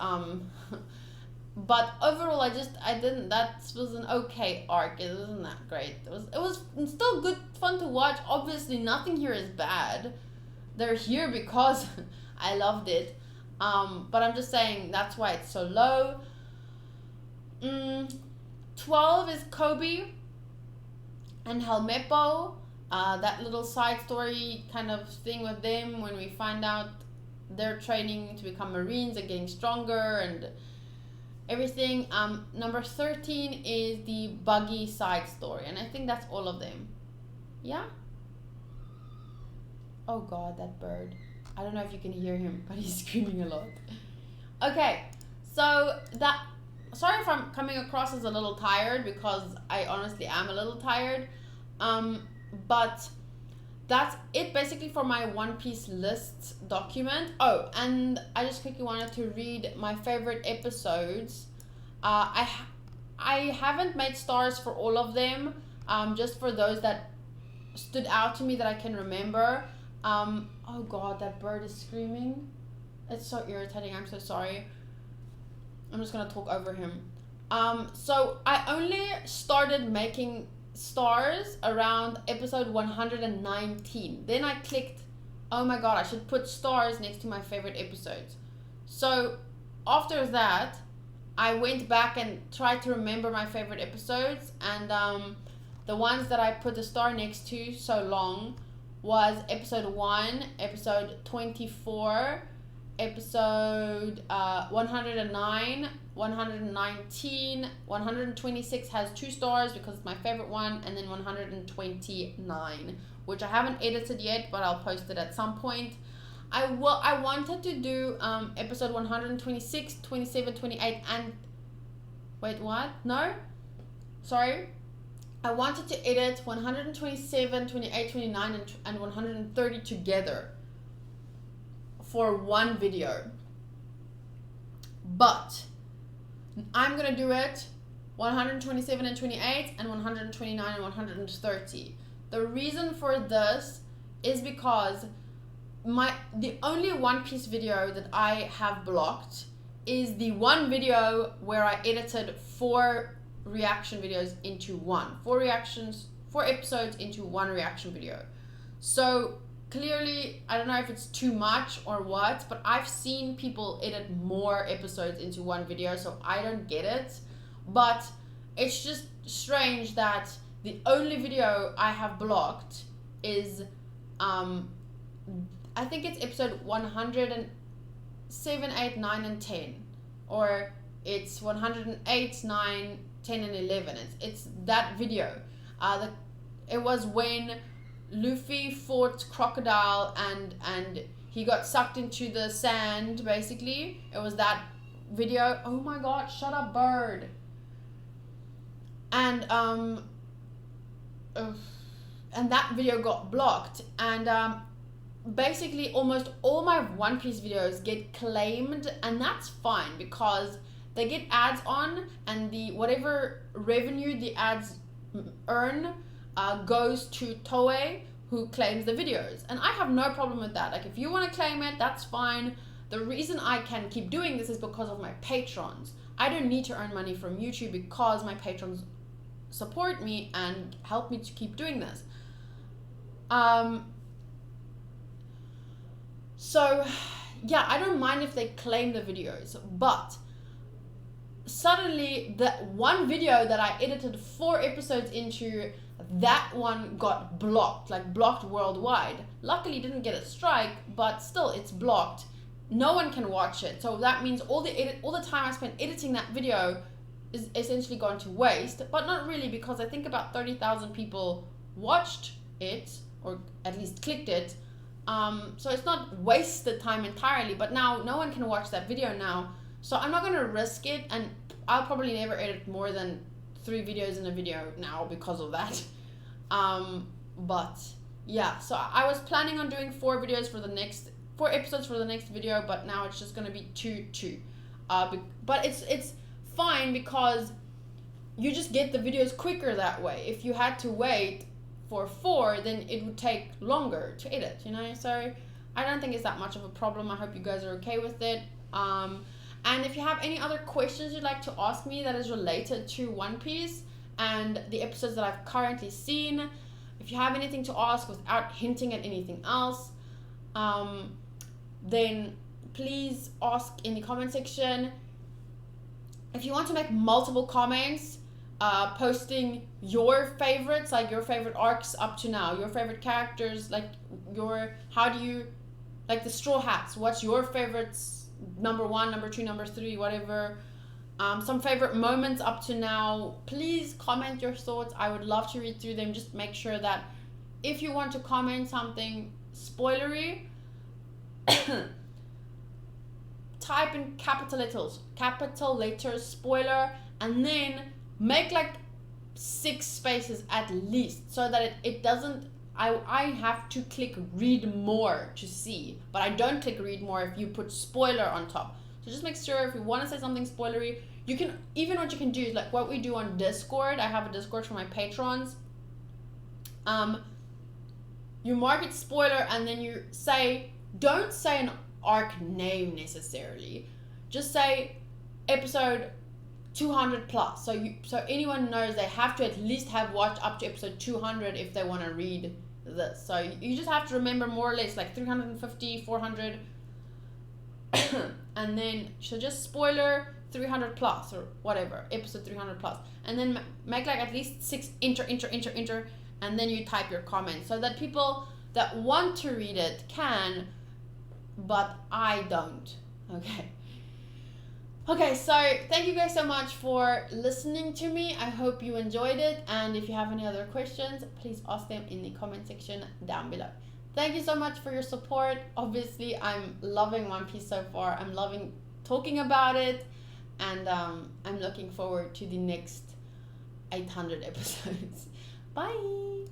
But overall, that was an okay arc. It wasn't that great. It was still good fun to watch. Obviously, nothing here is bad. They're here because I loved it. But I'm just saying that's why it's so low. 12 is Kobe and Helmeppo. That little side story kind of thing with them when we find out they're training to become Marines and getting stronger, and everything. Number 13 is the Buggy side story, and I think that's all of them. Yeah? Oh god, that bird. I don't know if you can hear him, but he's screaming a lot. Okay, so that... Sorry if I'm coming across as a little tired, because I honestly am a little tired. But that's it basically for my One Piece lists document. Oh, and I just quickly wanted to read my favorite episodes. I haven't made stars for all of them, just for those that stood out to me that I can remember. Oh god, that bird is screaming. It's so irritating. I'm so sorry. I'm just gonna talk over him. So I only started making stars around episode 119. Then I clicked, oh my god, I should put stars next to my favorite episodes. So after that, I went back and tried to remember my favorite episodes, and the ones that I put the star next to so long was episode 1, episode 24, episode 109, 119, 126 has 2 stars because it's my favorite one, and then 129, which I haven't edited yet, but I'll post it at some point. I wanted to do episode 126, 27, 28, and wait, what? No? Sorry. I wanted to edit 127, 28, 29, and 130 together for one video. But I'm gonna do it 127 and 28 and 129 and 130. The reason for this is because the only One Piece video that I have blocked is the one video where I edited 4 reaction videos into one. 4 episodes into one reaction video. So clearly, I don't know if it's too much or what, but I've seen people edit more episodes into one video, so I don't get it. But it's just strange that the only video I have blocked is I think it's episode 107, 8, 9, and 10. Or it's 108, 9, 10, and 11. It's that video. It was when Luffy fought Crocodile and he got sucked into the sand, basically. It was that video. Oh my god, shut up, bird. And that video got blocked, and basically almost all my One Piece videos get claimed, and that's fine because they get ads on, and the whatever revenue the ads earn goes to Toei, who claims the videos, and I have no problem with that. Like, if you want to claim it, that's fine. The reason I can keep doing this is because of my patrons. I don't need to earn money from YouTube because my patrons support me and help me to keep doing this. So yeah, I don't mind if they claim the videos, but suddenly that one video that I edited 4 episodes into, that one got blocked, like blocked worldwide. Luckily didn't get a strike, but still it's blocked. No one can watch it. So that means all the time I spent editing that video is essentially gone to waste, but not really, because I think about 30,000 people watched it, or at least clicked it. So it's not wasted time entirely, but now no one can watch that video now. So I'm not going to risk it, and I'll probably never edit more than 3 videos in a video now because of that. But yeah, so I was planning on doing 4 episodes for the next video, but now it's just going to be 2. But it's fine because you just get the videos quicker that way. If you had to wait for 4, then it would take longer to edit, you know? So I don't think it's that much of a problem. I hope you guys are okay with it. And if you have any other questions you'd like to ask me that is related to One Piece and the episodes that I've currently seen, if you have anything to ask without hinting at anything else, then please ask in the comment section. If you want to make multiple comments, posting your favorites, like your favorite arcs up to now, your favorite characters, like how do you, like the Straw Hats, what's your favorites, number 1, number 2, number 3, whatever. some favorite moments up to now. Please comment your thoughts. I would love to read through them. Just make sure that if you want to comment something spoilery, type in capital letters spoiler, and then make like 6 spaces at least, so that it doesn't, I have to click read more to see, but I don't click read more if you put spoiler on top. So just make sure if you want to say something spoilery, you can, even what you can do is like what we do on Discord. I have a Discord for my patrons. You mark it spoiler, and then you say, don't say an arc name necessarily, just say episode 200 plus, so anyone knows they have to at least have watched up to episode 200 if they want to read this. So you just have to remember more or less like 350, 400 and then so just spoiler 300 plus or whatever, episode 300 plus, and then make like at least 6 enter, and then you type your comment so that people that want to read it can, but I don't. Okay, so thank you guys so much for listening to me. I hope you enjoyed it, and if you have any other questions, please ask them in the comment section down below. Thank you so much for your support. Obviously, I'm loving One Piece so far. I'm loving talking about it, and I'm looking forward to the next 800 episodes. Bye!